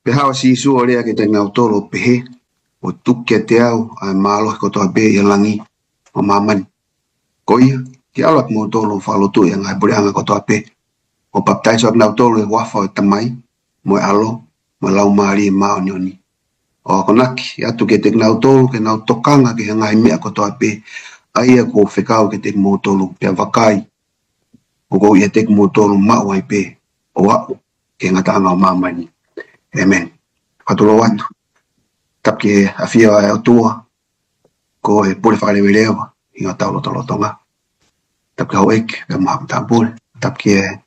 Pe hawa si isu o rea ke te ngau tolo pehe, o tuke te au, ai malo ko toa be i langi, o mamani. Ko ia, ki alak mo tolo whalotu i ngai bureanga ko toa pe. O baptaiso ak ngau tolo e wafa o tamai, mo e alo, mo lau maari e mao ni oni. O konaki, atu ke te ngau tolo, ke ngau tokanga ke ngai mea ko toa pe, aia ko whekau ke te mo tolo, pe wakai, o ko ia te mo tolo mao ai pe, o wau, ke ngatanga o mamani. Amen. Whatolo watu. Tapke afia e otua, ko e pule whakare wilewa, i o taulo tolo tonga. Tapke hau eke, pe maha mtambule. Tapke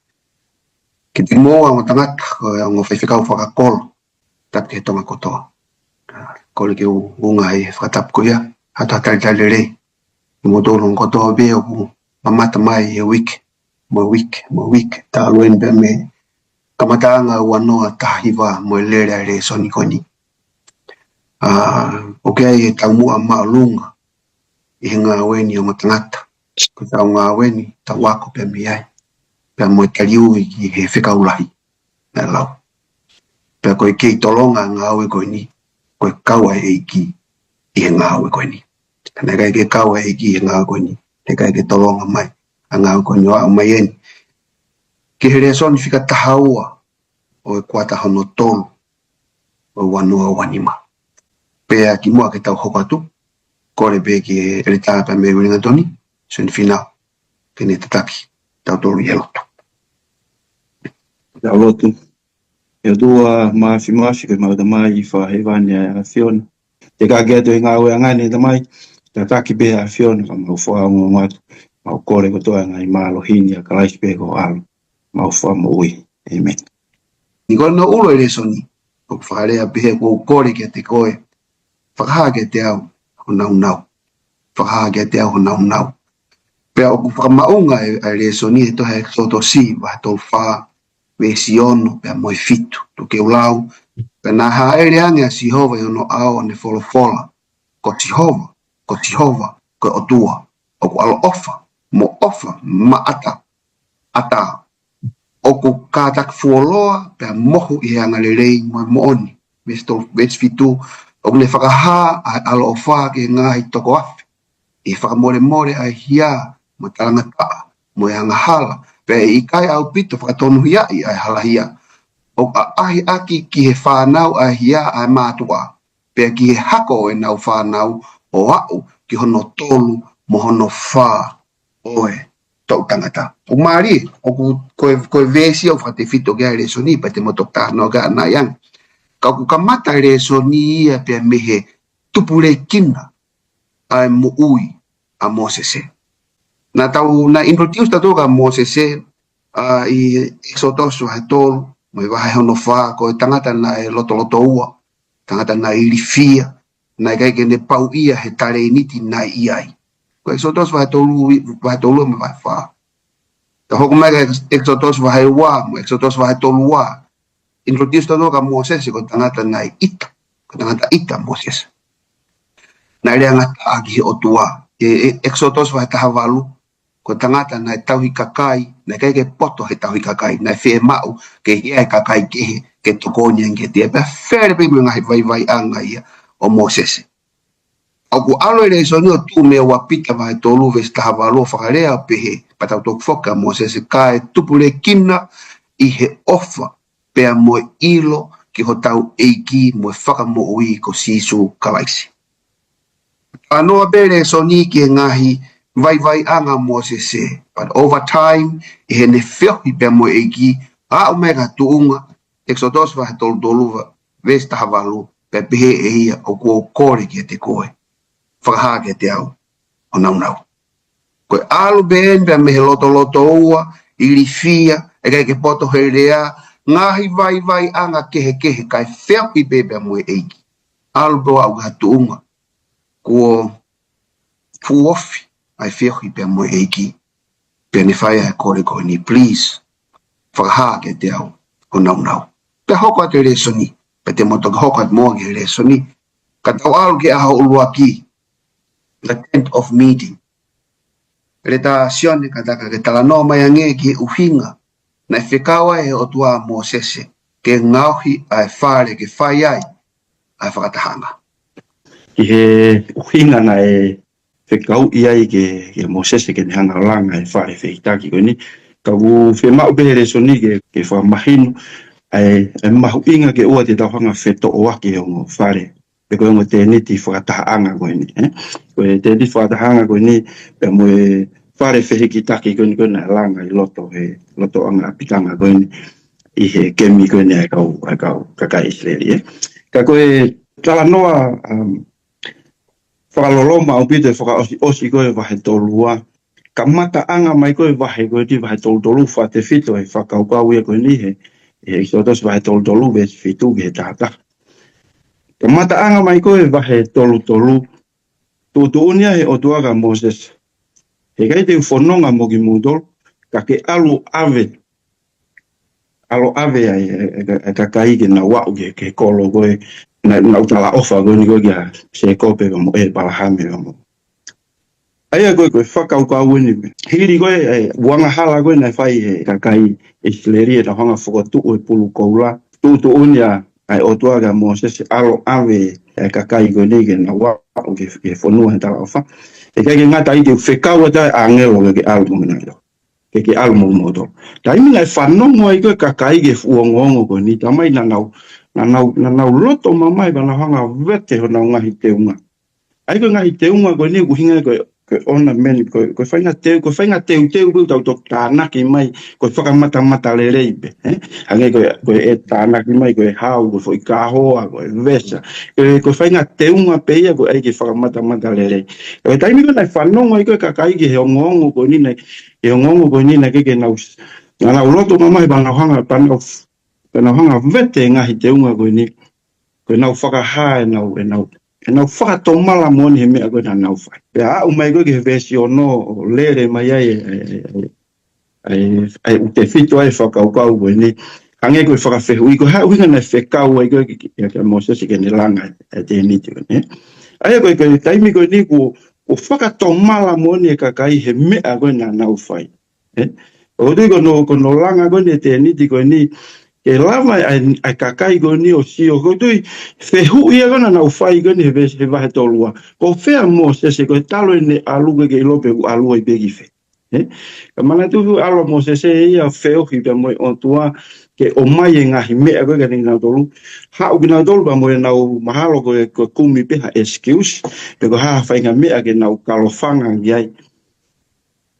ki te moa o tangata, ko e ongo whaiwhikau whakakolo, tapke tonga kotoa. Kole ke unga e whakatap ko ia, hatu hatari tali rei. I mo tolo kotoa be o ku, mamata mai e wike, mo wike, ta aluen be me, kamatanga wanoa tahiwa mo e lere re soni koni. Ok, tau mua maa lunga, i ngā weni o matangata. Ko tau ngā weni, tau wako pe miai. Pea mo e taliu i ki he whikaulahi, me lau. Pea koe kei tolonga ngā aue koe ni, koe kaua e iki i he ngā aue koe ni. Nē kai ke kaua e iki i he ngā aue koe ni, nē kai ke tolonga mai, a ngā aue koe ni wa o mai eni. Ke he rea soni whika tahaua, o e kuata hono tolu, o wanua wanima. Pea ki mua ke tau hokatu, kore pe ki e tāpa me wiringa toni, so ni whina, ke ne tataki, tau tolu i elotu. Tau lotu. E dua maafi ke mau tamai i whahewani a Fiona. Te ka geto i ngā ue angani tamai, te taki pe a Fiona, ka mau wha mo ngatu, mau kore ko toa ngai malo hini a kalaisi pe ko alo, mau wha mo ui. Amen. Ni kore no ulo e resoni, o whakarea pehe ko kore ke te koe, whakaha ke te au, ho nau. Whakaha ke te au, ho nau. Pea o ku whakamaunga e resoni e toha e soto si, waha tol wha, we si ono, pea moi fitu, to ke ulau, pea nā haere ange a si hova i ono ao ne wholofola, ko tihova, ko otua, o ku alo ofa, ma ata, o ku kātak fuoloa, pea mohu i hanga le rei moi mooni, wes fitu, o ku ne whakaha a alo o wha ke ngahi toko afi, i whakamore a hia, mo talanga taa, mo e hanga hala, pea i kai au pito whakatonu hia i ai hala hia, o a ahi aki ki he whanau a hia ai mātua, pea ki he hako e nau whanau, o au ki hono tolu, mo hono wha, oe, tau tangata. O maari, o koe vesi au whate fito kia re soni, pa te motok tāno ka ana yang. Ka ku kamata re soni ia pea mehe tupure kina, ai mo ui a Mosese. Na tau na introduce tatu ka Mosese i Exodus wa tolu, mo i wahe hono wha, ko tangata na e loto ua, tangata na i rifia, na i kai ke ne pau ia he tare initi na iai. Ko Exodus wa tolu me wahe wha. Ta hoko mai ka Exodus wa ua, mo Exodus wa tolu ua, introduce tatu ka Mosese ko tangata na i ita, ko tangata ita Mosese. Na rea ngata aki he otua, Exodus wa tahavalu, ko tangata na tauhi kakai, na kai ke poto he tauhi kakai, na whee mau ke hia kakai ke tokonia ke tia, pia where pe ngahi vai anga ia o Mosese. Au ku alo ere so ni o tu mea wapita vai tolu ves tahavalu whakarea pehe, patau tok foka Mosese kai tupule kina i he ofa, pia mo ilo ki ho tau eiki mo whakamo ui ko sisu kalaisi. Anoa bere so ni ki ngahi vai anga Mosese, but over time i he ne whiohi pia mo eiki a omega tuunga Exodus wa tolu ves tahavalu pe pehe e ia o kua kore ki te koe whakaha ki te au o nau. Koe alu ben pia mehe loto ua i rifia e kai ke poto he rea ngahi vai anga kehe kai whiohi pia mo eiki alu bro au ka tuunga kua fuofi ai whiohi pia mo eiki pia ni whaia e kore koe ni please whakaha ki te au o nau. Pia hoko ate re soni, pe te motoka hoko ate moa ki re soni, ka tau alu ki aho ulua ki, the tent of meeting. Re ta sione ka taka ke tala no mai ange ki uhinga, na whikawa e o tua Mosese, ke ngauhi ai whare ke whai ai whakatahanga. I he uhinga na whekau i ke Moses ke ni hanga langa whare whekitaki koe ni. Ka u whemau behere so ni ke whamahinu mahu inga ke ua te tauhanga wheto o ake o ngō whare. Pe koe ngō te neti whakatahaanga koe ni. Koe te neti whakatahaanga koe ni pe moe whare whekitaki koe ni koe na langa I loto anga apitanga koe ni. I he kemi koe ni ai kau kakai Israeli. Ka koe tala noa whakaloloma au pite whakaosi koe wahe tolua. Ka mata anga mai koe wahe koe ti wahe tolu wha te whito e whakaukau ia koe ni he isotos wahe tolu ves whitu ke tata. Ka mata anga mai koe wahe tolu tu unia he otuaga Moses. He kai te whanonga mo ki mudol ka ke alu ave ai kakai ke na wau ke kolo koe na utala ofa koe ni koe kia se kope mo palahame mo. Aia koe whakaukau ni hiri koe wanga hala koe na whai kakai Israeli na hanga whakatu o pulu koula tu unia ai otuaga Moses alo ave kakai koe ni ke na wau ke whanua he tala ofa. E kai ke ngata I te whekau atai angelo ke alu mongina ilo. Ke alu moto. Tai mina whanongo ai koe kakai ke fuongongo koe ni tamai na nau loto mamai bana hanga vete ho nau ngahi te unga. Ai koe ngahi te unga koe ni kuhinga koe ona meni koe whainga teu koe tau tok tānaki mai koe whakamata lereipe. Hange koe tānaki mai koe hau koe whoi kahoa koe vesa. Koe whainga teunga peia koe aike whakamata lerei. Koe taimi koe nai whanongo ai koe kakai ke he ongongo koe ni nei. He ongongo koe ni nei ke nau loto mamai bana hanga panau hanga vete ngahi teunga koe ni. Koe nau whakahae nau whakatomala moni he mea koe na nau whai. Pea au mai koe ke vesi o no lere mai ai ute whito ai whakaukau koe ni. Hange koe whakawhehui koe hau hinga nei whekau ai koe ke Moses ke ni langa te niti koe ni. Ai koe taimi koe ni ko whakatomala moni e kakai he mea koe na nau whai. O tui kono langa koe ni te niti koe ni ke lama ai kakai koe ni o sio koe tui whehu ia koe na nau whai koe ni he wahe tolua. Ko whea Moses koe talo ne alu koe ke ilope ku alu ai begi whe. Ka mana tuhu alo Moses ia wheohi pia moe o tua ke o mai e ngahi mea koe ka ni nau tolu. Hau ki nau tolu pa moe nau mahalo koe kumi peha excuse. Pe ko haa whainga mea ke nau kalofanga ngiai.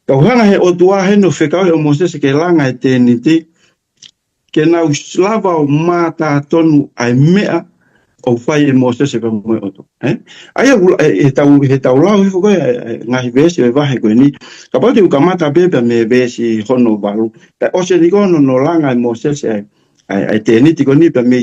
Ka uhanga he o tua heno whekau he o Moses ke langa e tēniti. Ke nau slava o mata tonu ai mea o whai e Moses e moe oto. Aia he tau lau hifo koe ngahi vesi o wahe koe ni. Ka pau te uka mata bebe me vesi hono walu. Ta ose ni kono no langa e Moses ai tēniti koe ni pe me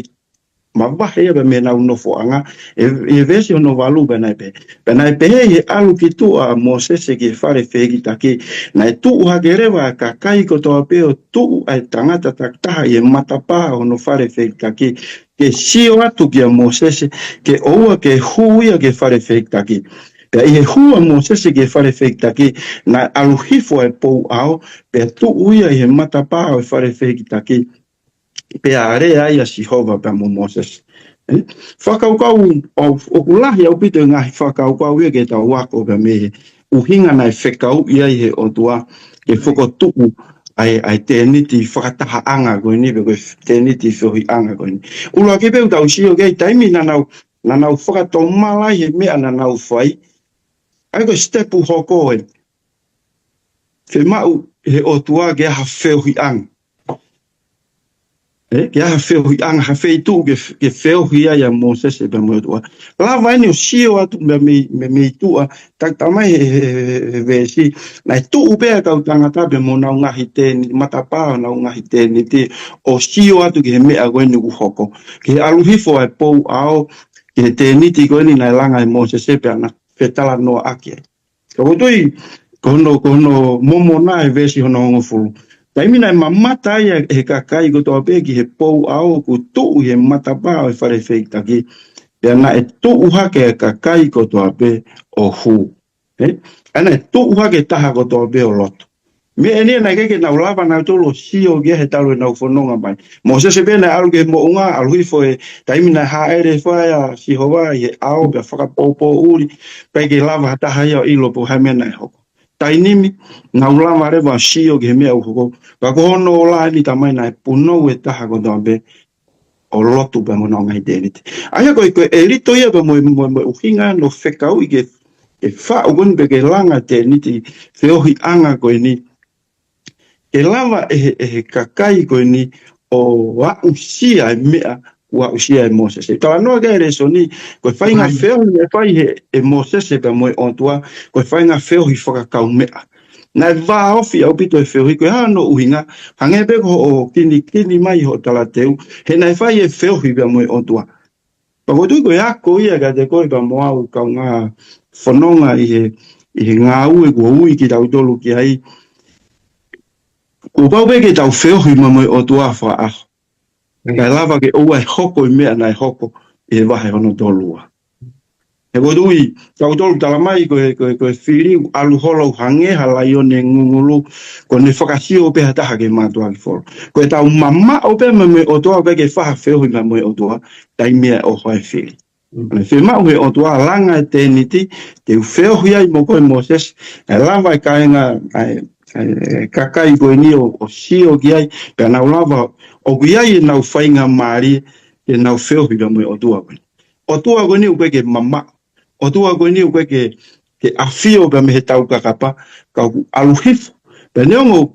ma wahe ea pe me nau nofo anga. E vesi hono walu penai pe. Penai pe he alu ki tua Moses e ke whare whegi taki. Nai tuu hake rewa ka kai ko toa peo tuu ai tangata taktaha i e matapaa hono whare whegi taki. Ke sio atu ki a Moses ke oua ke huia ke whare whegi taki. Pea i he hua Moses ke whare whegi taki na aluhifo e pou ao. Pea tuu ia i he matapaa o whare whegi taki. Pea are ai a Sihova pea mo Moses. Whakaukau o kulahi au pite ngahi whakaukau ia ke tau wako pea me uhinga nai whekau ia i he o tua ke whakotuku ai tēniti whakataha anga koe ni pe koe tēniti whehui anga koe ni. Ulua ke peu tau sio kei taimi na nau whakatomala he mea na nau whai. Ai koe stepu hoko e. Whemau he o tua ke aha whehui anga. Ke aha whehui anga, ha wheitu ke whehui ai a Moses e pe moe tua. Lava ene o sio atu me tua, tak tamai he vesi, nai tuu pea kau tangata pe mo nau ngahi tēni, matapaa nau ngahi tēni te, o sio atu ke he mea koe ni uhoko. Ke aluhifo ai pou ao, ke tēni ti koe ni nai langa e Moses e pea na whetala noa aki ai. Ka kutui, kono momo na e vesi hono hongo fulu. Taimi nai mamata ia he kakai ko toa peki he pou ao ku tuu he matapaa e whare wheitaki. Pea na e tuu hake e kakai ko toa pe o hu. Ana e tuu hake taha ko toa pe o loto. me eni na ke na ulava na tolo sio ge he talo na ufononga mai mo se bena algo mo unga alui foi taimi na ha ere foi a si hova ye au be faka popo uri pe ke lava ta haya ilo po hamena ho tainimi na ulava re va sio ge me ho ka ko no la ni tamai na puno e ta ha go dombe o lotu be mo nga identity aya ko elito ia be mo uhinga no fekau ige e fa ugun be ke langa te niti feohi anga ko ni ke lava e kakai ko ni o wa usia mea wa usia e Moses e tala no ga resoni ko fai nga feo me fai e Moses e pe mo ontua ko fai nga feo hi foka ka mea na va ofi au pito e feo ko ha no uhinga hange be ko o kini mai ho tala teu he na fai e feo hi pe mo ontua pa ko tu ko ya ko ia ga de ko pa mo au ka nga fononga i nga u e go u ki tau tolu ki ai ko pau be ke tau feo hi mamoi o tua fa a ka lava ke o ai hoko i mea nai hoko e wahe hono tolua e go dui tau tolu tala mai ko fili alu holo hange hala ione ngungulu ko ne whakasio pe hataha ke mātua ki folo ko tau mama o pe mamoi o tua be ke whaha feo hi mamoi o tua tai mea o hoa fili ne fema o o tua langa e te niti te feo hi ai mo koe Moses e lava e kaenga kakai ko ni o sio ki ai pe na lava o ki ai na fainga mari e na feo bi mo o tua ko ni o ke mama o tua ko ni o ke afio be me tau kakapa ka aluhif pe ne o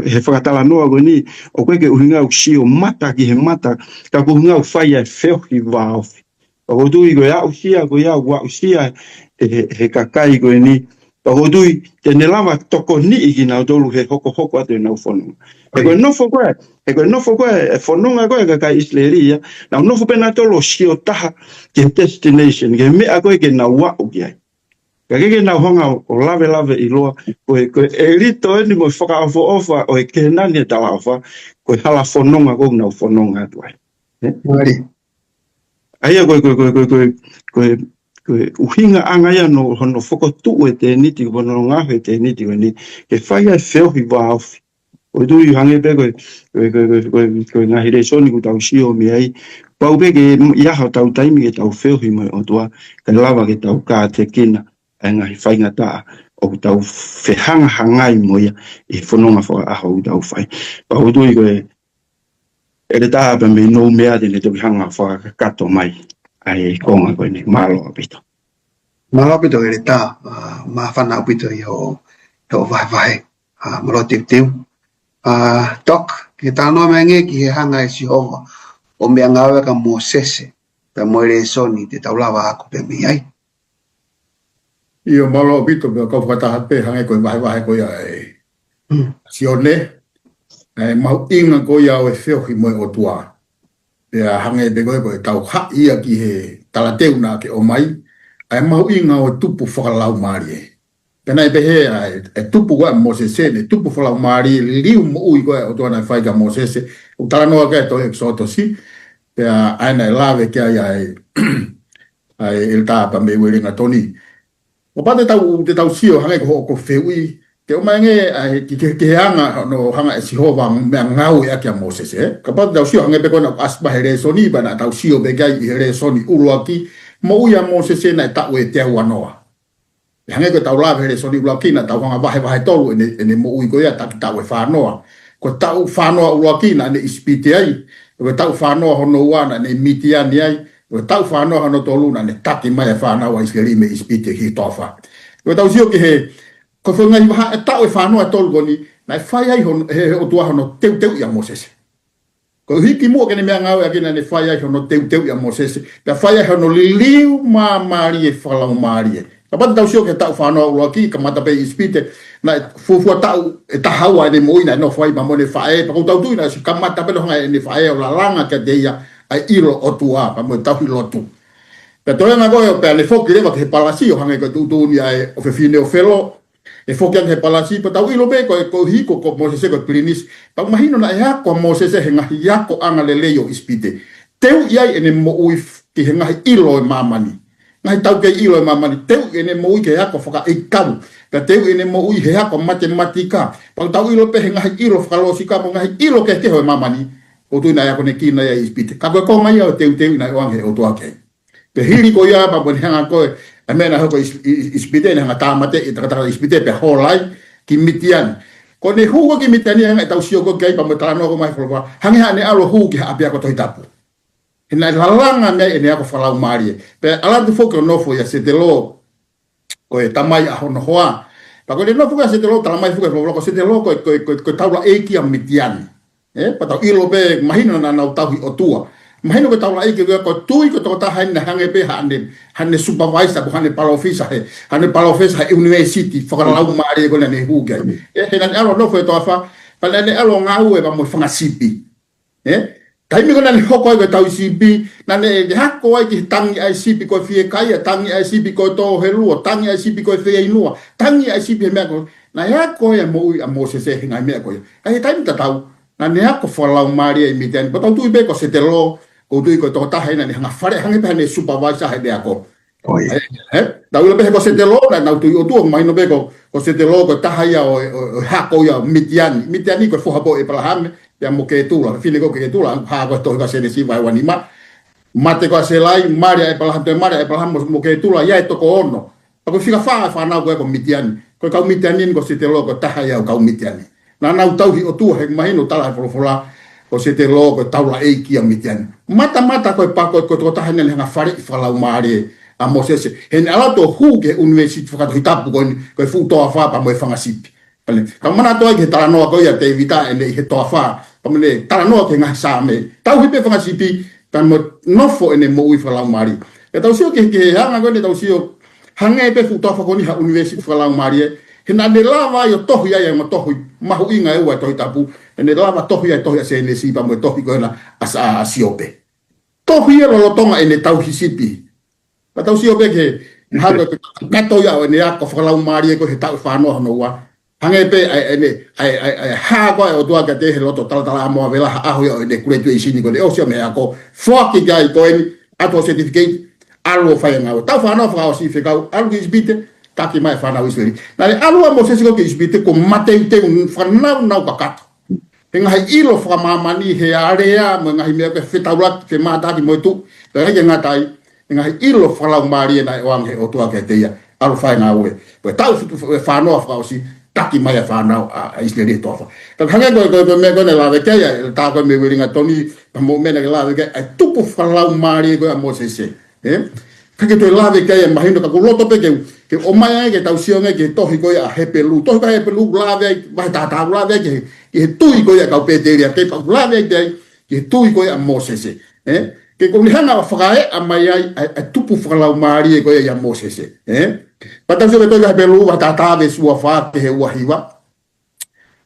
he fakatala no ko ni o ke uhinga o sio mata ki he mata ka ko hunga o fai e feo ki va o tu i go ya o sia wa sia he kakai ko ni o dui te ne lava toko ni i na tolu he hoko atu na ufono e ko no foko e fononga ko ka isleria na no fo pena tolo sio taha ke destination ke me ako ke na wa o kia ka ke na honga o lave i loa ko elito ni mo foka ofa o ke na ni ta ofa ko hala fononga ko na ufononga atu ai ai ko uhinga anga ia no hono foko tu e te niti ko no nga he te niti ni ke fai ai feo hi va o du i hange be ko na hire soni ku tau sio mi ai pau be ke ia ha tau taimi ke tau feo hi mai o tua ka lava ke tau ka te kina anga hi fai ngata o tau fe hanga i moia e fononga fo a ho tau fai pau du i ko e ta ba me no mea de ne te hanga fo ka to mai ai konga ko ni malo apito e ta ma fana apito yo vai malo tiu tok ke ta no menge ki hanga si hova o me ngawe ka Moses pe mo re soni te taulava aku pe mi ai io malo apito be ko fata hape hanga ko vai ko ya si one mau inga ko ya o feo ki mo o tua ya hange be ko tau ha ia ki he tala teu na ke o mai ai mau inga o tupu whakalau mari pena be he e tupu wa Moses ne tupu whakalau mari liu mo ui ko o tona fai ka Moses o tala no ka to exoto si pe ai na lave ke ai el tapa me weringa toni o pate tau sio hange ko feui ke o mange ai ke hanga no hanga si hova me ngau ya ke Moses ka pa tau sio hange be ko na asba here soni bana tau sio be kai here soni uruaki mo ya Moses na ta we te wanoa hange ko tau la here soni uruaki na tau hanga vai tolu ene mo ui ko ya ta we fanoa ko tau fanoa uruaki na ne ispite ai ko tau fanoa hono wana ne mitiani ai ko tau fanoa hono tolu na ne taki mai fanoa iskeli me ispite hi tofa ko tau sio ke he ko fo ngai ha ta o fa no atol goni na fai ai hon o tua hono teu ya Moses ko hiki mo ke ne me ngau akina ne fai ai hono teu ya Moses da fai ai hono liu ma mari e fala mari ka pa tau sio ke ta fa no lo ki ka mata pe ispite na fu ta e ta hawa ne mo ina no fai ma mo ne fai pa ko tau tu na si ka mata pe no ngai ne fai o la langa ke de ya ai iro o tua pa mo tau lo tu pe to na go pe le fo ke le ke palasio hange ko tu ni ai o fe fine o felo e fokiang he palasi pa tau ilo be ko hiko ko Moses ko klinis tau mahino na ya ko Moses he ngahi ya ko anga le leyo ispite teu iai ene mo uif ki he ngahi ilo e mamani ngai tau ke ilo mamani teu ene mo ke ha ko faka e kau ka teu ene mo he ha ko matematika pa tau ilo pe ngai ilo faka losika mo ngai ilo ke ho mamani o tu na ya ko ne kina ya ispite ka ko mai o teu na wange o to ake pe hiri ko ya ba bon hanga ko amena ho ko ispite na ngata mate e tra ispite pe holai ki mitian ko ne hugo ki mitani hanga tau sio ko kai pa mo tra no ko mai folwa hanga ne alo hu ki apia ko to itapu ina lalanga me ene ako falau mari pe ala tu foco no foi a setelo o e tamai a hono hoa pa ko no fuga setelo tamai fuga ko setelo ko taula eki am mitian pa tau ilo be mahino na na tau o tua mahino ko taula eki ko tui ko to ta hanne hange be hanne supervisor ko hanne palo officer hanne palo officer university falau mari ko ne huga e na alo no foi to fa pa ne alo ngau e ba mo fanga sipi Taimi ko nani hoko ko tau sipi nane hako ai ki tangi ai sipi ko fie kai tangi ai sipi ko to helu tangi ai sipi ko fie inua tangi ai sipi me ko na hako ya mo a mo se hinga me ko ai taimi ta tau nane hako folau mari ai miten ko tau tu be ko setelo ko tu ko to ta hai nani hanga fare hanga pe ne supervisor hai de ako oi tau le be ko setelo na tu o tu mai no be ko setelo ko ta hai o hako ya mitian ko fo habo e palahame ya mo ke tula fili ko ke tula ha ko to ka sene si vai wani mate ko selai maria e pala maria e pala mo ke tula ya to ko ono ko fika fa na ko mitiani ko ka mitiani ko site logo ta ya ka mitiani na tau hi o tu he mahino tala fola ko site logo taula e ki mitiani mata ko pa ko to ta hene nga fare fala mari a mo se hen ala to hu ke university fa ka hitapu ko fu to fa pa mo fanga sipi ka mana to ke tala no ko ya te evita ene he to fa pamene tala no ke nga sa me tau hipe fanga sipi tan mo no fo ene mo ui fala mari e tau sio ke hanga ko ne tau sio hanga pe fu to fa ko ni ha university fala mari hina de lava yo to ya mo to ma hu inga e wa to tapu ene lava to ya se ne si pa mo to ko na asa siope to ya lo tonga ene tau sipi pa tau sio pe ke ha ka to ya ene ya ko fala mari ko he tau fa no wa hange pe ene ha ko o tua ka te he loto tala mo vela a ho ene kule tu isini ko o sia me ako fuck guy ko en ato certificate alo fa nga ta fa no fa o si fe ka alo ki sbite ta ki mai fa na wiseri na le alo mo se ko ki sbite ko mate te un fa na ka kat nga ilo fa mamani he area mo nga me ko fetaula ke mata ki mo tu ta nga tai nga ilo fa la mari na wang he o tua ka te ya alo fa nga we ta fa no fa o si taki mai fa na a isleri tofa ka hanga ko me ko ne la ke ya ta ko me wiringa toni mo me na la ke tupu fa la mari ko mo se ka ke to la ke ya imagino ka ko loto pe ke o mai ke tau sio ke to ko ya hepelu to ka hepelu la ve ba ta la ve ke tu ko ya ka pe te ya ke la ve ke tu ko ya mo se ke ko ni hanga fa a mai a tupu fa la mari ko ya mo se Pata se beto ya pelu batata de su afa que wahiwa.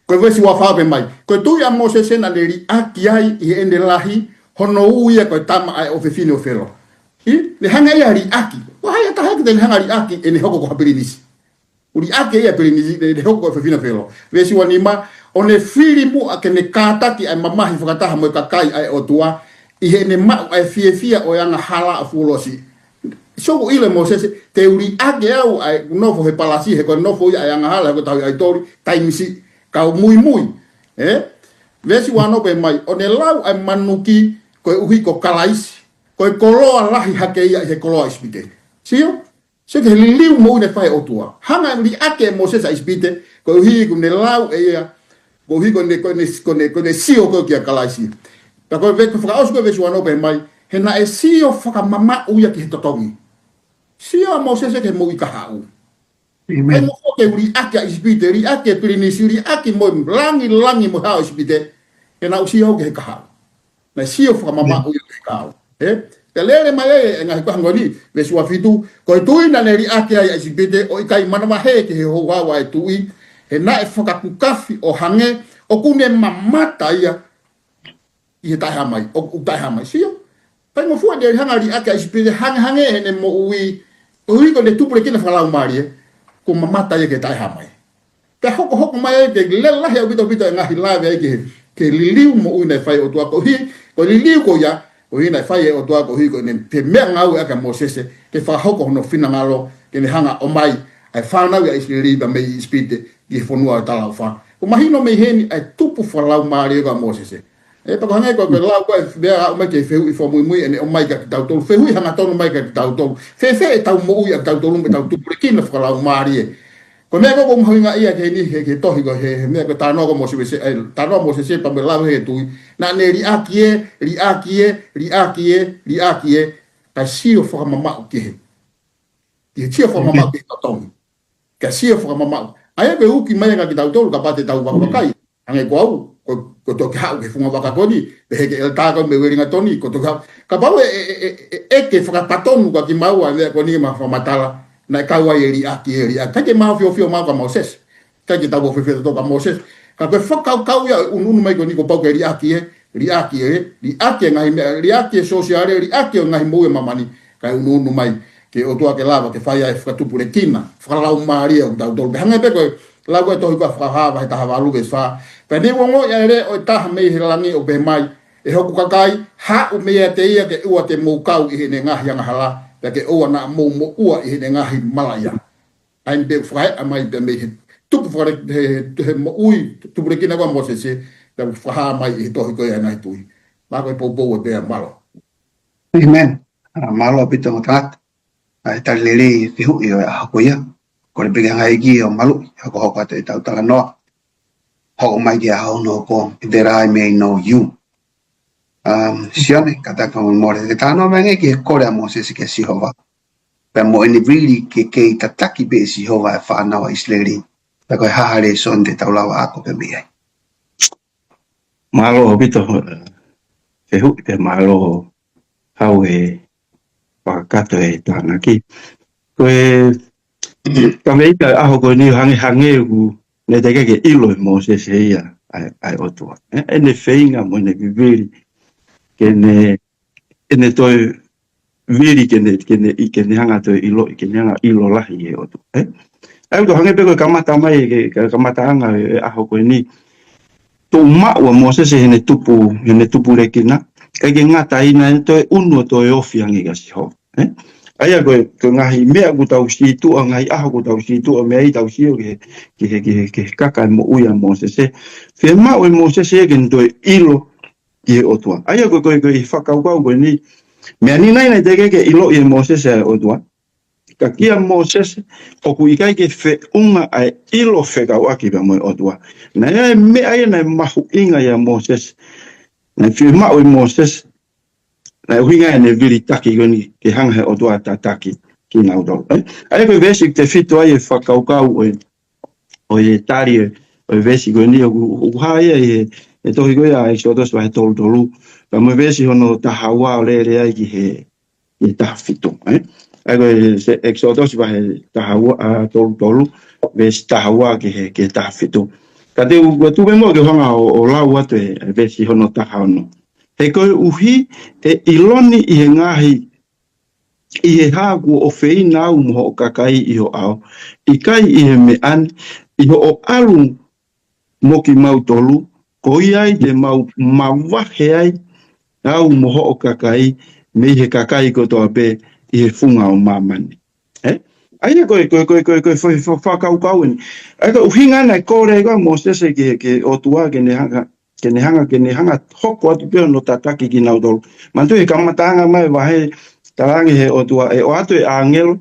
Ko ve su afa be mai. Ko tu ya mo se na leri aki ai e ende lahi hono uia ko tama ai ofefine ofelo. I le hanga ya ri aki. Wa ya ta hak de hanga ri aki ene hoko ko habilis. Uri aki ya pelinisi de hoko ofefine ofelo. Ve si wanima one filimu akene kata ki ai mama hi fakata mo kakai ai otua i ene ma ai fia o yanga hala afulosi. So ile mo se teori ake au ai no fo he palasi he ko no fo ai anga hala ko tau ai tori taimisi ka muy vesi wano pe mai one lau ai manuki ko uhi ko kalais ko koloa lahi hake ia he koloa ispite sio se ke liu mo ne fai otua hanga li ake mo se sa ispite ko uhi ko ne lau e ia ko uhi ko ne sio ko kia kalaisi ta ko ve ko fra os ko vesi wano pe mai he na e sio faka mama uia ki he totongi Sia mo se ke mo ikahau. Amen. Mo ke uri ake ispite ri ake prinisi ri ake mo langi mo ha ispite. E na usia ke kahau. Na sio fa mama o ke kahau. Te lele mai nga ko ngoni ve sua fitu ko tu ina ne ri ake ai ispite o ikai mana ma he ke ho wa wa tu i. E na e foka ku kafi o hange o kune mamata ia. I ta ha mai o ta ha mai sio. Pai mo fu de hanga ri ake ispite hange ene mo ui Ui ko le tupu le kina whalau mari ko mamata ye ke tai hamai. Te hoko mai ke le lahi au bito ngahi lawe ke liliu mo ui nei whai o tua ko hi ko liliu ko ya o ina fai o toa ko hiko ne pe me ngau aka Moses ke fa hoko no fina ngalo ke ne hanga o mai ai fa na ya Israeli ba me spite ki fonua tala fa o mahino me heni ai tupu fa lau mari ka Moses e pa hanga ko ke lau ko be a o me ke feu i fo muy ene o mai ka tau tolu feu i hanga tonu mai ka tau tolu fe tau mo u ya tau tolu me tau tupu ki na fa lau mari ko me ko mo hinga ia ke ni ke tohi ko he me ko tano ko mo se tano mo se pa me lau he tu na ne ri akie ka sio fo mama ke ti sio fo mama ke tong ka sio fo mama ai be uki mai ka tau tolu ka pate tau ba kai ange ko ko to ka ke funga ba ka kodi be ke el ta ko me weringa toni ko to ka ba ke fo ka patonu ka ki mau ave ko ni ma fo matala na kawa eri akie ka ke ma fio ma ka Moses ka ke tau fio to ka Moses ka ke fo ka ya unu mai ko ni ko pa ke eri akie ngai sociale ngai mo mamani ka unu mai ke o tua ke lava ke fai fa tu pure kina fa la maria o dau do hanga pe ko la ko to ko fa ha ta ha lu ke fa pe ni wongo ya re o ta me hilangi o be mai e hoku kakai ha o me te ia ke ua te mo kau i ne ngahi anga hala pe ke o na mo ua i ne ngahi malaya ai be fa a mai be me tu po fa mo ui tu pure kina ko mo se da fa mai i to ko ya nai tu la ko po be malo amen malo pito tat ai ta lele fi hu yo ha ko ya ko le bega ngai gi o malu ha ko ko te ta ta no ho mai gi ha no ko that I may know you sione kata ko mo le ta no me ngi ko le mo se ke si hova pe mo ni really ke ta taki be si hova fa na wa Israeli ta ko ha le son de ta la wa ko pe mi malo pito fe hu te malo hau e pakato e tana ki koe ka meita aho ko ni hange ku ne te ke ilo mo se ia ai otua ene feinga mo ne viviri ke ne to viri ke ne hanga to ilo ke ne hanga ilo la i otu ai to hange pe ko kamata mai ke kamata hanga aho ko ni to ma wa mo se ne tupu le kina ka ke ngata ina to unu to ofi angi ga si ho ai ko ngahi me aku tau si tu ngai aku tau si tu me ai tau si ke kaka mo uya mo se fe ma o mo se ke ndo ilo i otua ai ko fa ka ni me ani nai te ke ilo i mo se otua ka kia mo se o ku ikai ke fe unga ai ilo fe ka wa ki ba mo otua na me ai na mahu inga ya mo se na fi ma o Moses na winga ne vili taki goni ke hanga o doa tataki ki na do ai ko vesi te fito ai fa kaukau o tari o vesi goni o ha e to go ya e so dos va tolu pa mo vesi hono ta hawa le ai ki he ta fito ai ko se exodus va ta hawa tolu vesi ta hawa ki ta fito kate u tu mo ke hanga o la wa te vesi hono ta hano he ko uhi e iloni i ngahi i he hagu o feina u mo kakai i ho ao i kai i he me an i ho o alu mo ki mau tolu ko ai te mau mawahe ai au mo ho kakai me he kakai ko to ape i he funga o mamani ai ko foi fa kau ni ai ko hinga na ko re ko mo se ke o tua ke ne hanga hoko atu pe no tataki ki na do mantu e kamatanga mai wa he tarangi he o tua e o atu e angelo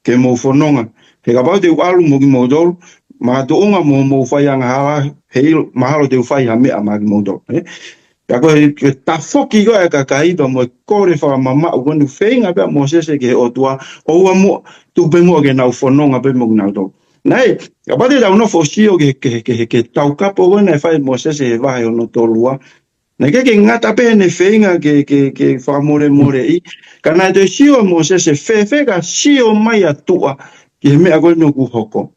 ke mo fononga he ka baute alu mo ki mo do ma to unga mo fai anga hala he mahalo te fai ha me ama ki mo do ka ko ta foki go e ka kai do mo kore fa mama o no feinga pe mo se ke o tua o mo tu pe mo ke na fononga pe mo na do nei ka baute da no fosio ke tau kapo wena fai mo se vai no tolua na ke ngata pe ne feinga ke fa more i kana to sio mo se fe ka sio mai atua ke me ago no ku hoko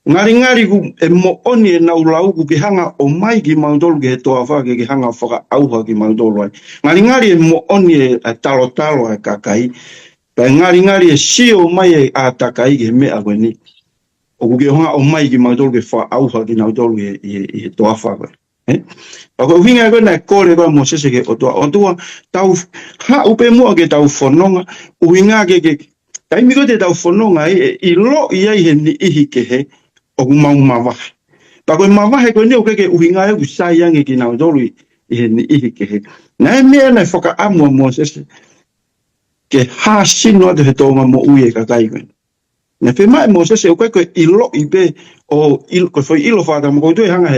ngari ku e mo oni na ulau ku ke hanga o mai ki maudol ke to afa ke hanga fa au ha ki maudol ngari e mo oni e talo e kakai pa ngari e sio mai a takai ke me ago ni o ku ke hanga o mai ki maudol ke fa au ha ki maudol e to afa pa ko hinga ko na kore ko mo se ke o tua tau ha upe mo ke tau fononga uinga ke tai mi ko te tau fononga I lo ia I ni I ke he o mau mawa pa ko mawa he ko ne o ke uinga e usai yang ke na dolu I ni I ke he na me na foka amo mo se ke ha sino de tonga mo uie ka kai ko na fe mai mo se o ko I lo I be o ko foi ilo fa mo ko tu hanga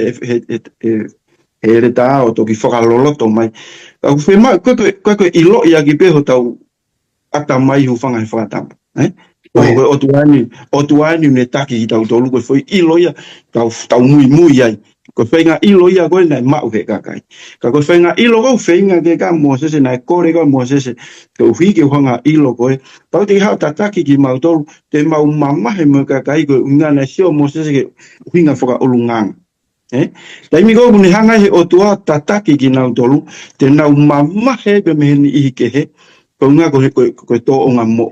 he re tā o toki whakaloloto mai. Ka whi mai, koe I lo I agi peho tau ata mai hu whanga he whakatama. Koe o tuani ne taki I tau tolu, koe whi I lo ia tau mui ai. Koe whenga I lo ia koe nai mau he kakai. Ka koe whenga I lo kau whenga ke ka mua sese, nai kore ka mua sese, ke uhi ke whanga I lo koe. Pau te hao tataki ki mau tolu, te mau mamahe mo kakai koe unga nai sio mua sese ke uhinga whaka ulunganga. Tai mi ko ni hanga he o tua tataki ki nau tolu te nau mamahe pe me ni I ke he ko nga ko to o nga mo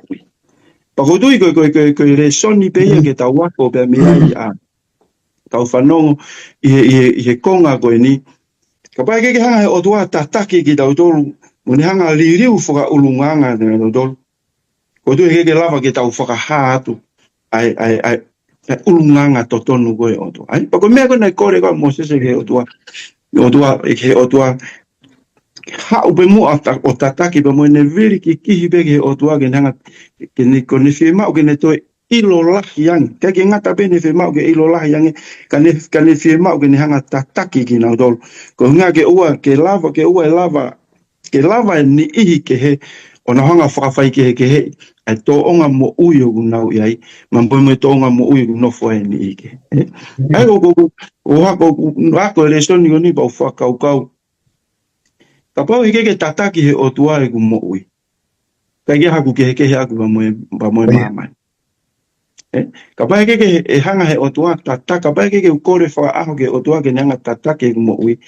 pa ko tui ko re soni pe ia ke tau wako pe me ai a tau whanongo I he konga ko ni ka pai ke hanga he o tua tataki ki tau tolu mo ni hanga li riu whaka ulunganga te nau tolu ko tui ke lava ke tau whaka hatu ai ulunganga totonu koe o tua. Pa ko mea koe nai kore koe mo sese ke o tua ha upe mua o tataki pa mo ne viri ki kihi pe ke o tua ke nanga ke ne kone fie mau ke ne toi ilo lahi yang. Ke ngata pe ne fie mau ke ilo lahi yang ka ne fie mau ke ne hanga tataki ki nau tolu. Ko nga ke ua ke lava ni ihi ke he o na hanga whakawhai ke he ai tō onga mo ui o nau iai, mampo mo tō onga mo ui o nofo e ni ike. Ai o hako le soni o ni pau whakaukau. Ka pau hike ke tataki he o tua e ku mo ui. Ka ke haku ke he aku pa moe mamai. Ka pau hike ke hanga he o tua tataka, ka pau hike ke ukore whaaho ke o tua ke nanga tataki e ku mo ui.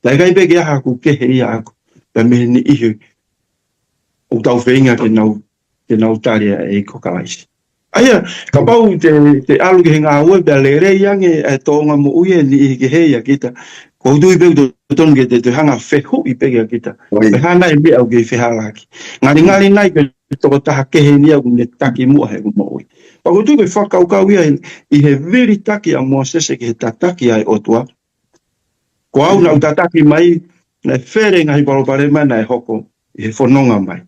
Tai kai pe ke haku ke he ia aku, pa me ni ihi o tau whenga ke nau taria e kokalaisi. Aia, ka pau te alu ke ngā ue pia le rei ange e tōnga mo uie ni I ke hei a kita. Ko tui peu tonu ke te hanga whehu I peke a kita. Wehana e mea au ke whehalaki. Ngari nai ke toko taha kehe ni au ne taki mua he mo ui. Pa ko tui ke whakaukau ia I he veri taki a mua sese ke he tataki ai o tua. Ko au nau tataki mai, na where ngahi palopare mai na e hoko I he whanonga mai.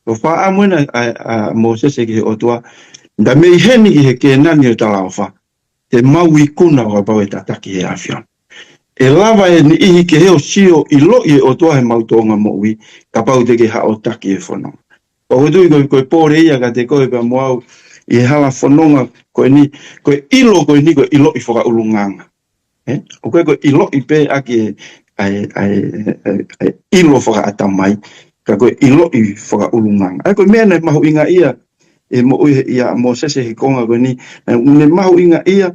Ko wha amuena a mo sese ki o tua, da mei heni I he ke nani o tala o wha, te mau I kuna o pau e tataki he awhion. E lava e ni ihi ke heo sio I lo I o tua he mau tonga mo ui, ka pau te ke hao taki e whanonga. O tui koe pōre ia ka te koe pa moau I he hala whanonga, koe ilo koe ilo I whaka ulunganga. O koe ilo I pe aki ilo whaka atamai, ka koe ilo I whaka ulunganga. Ai koe mea nei mahu inga ia, e mo ui ia mo sese he konga koe ni, ne mahu inga ia,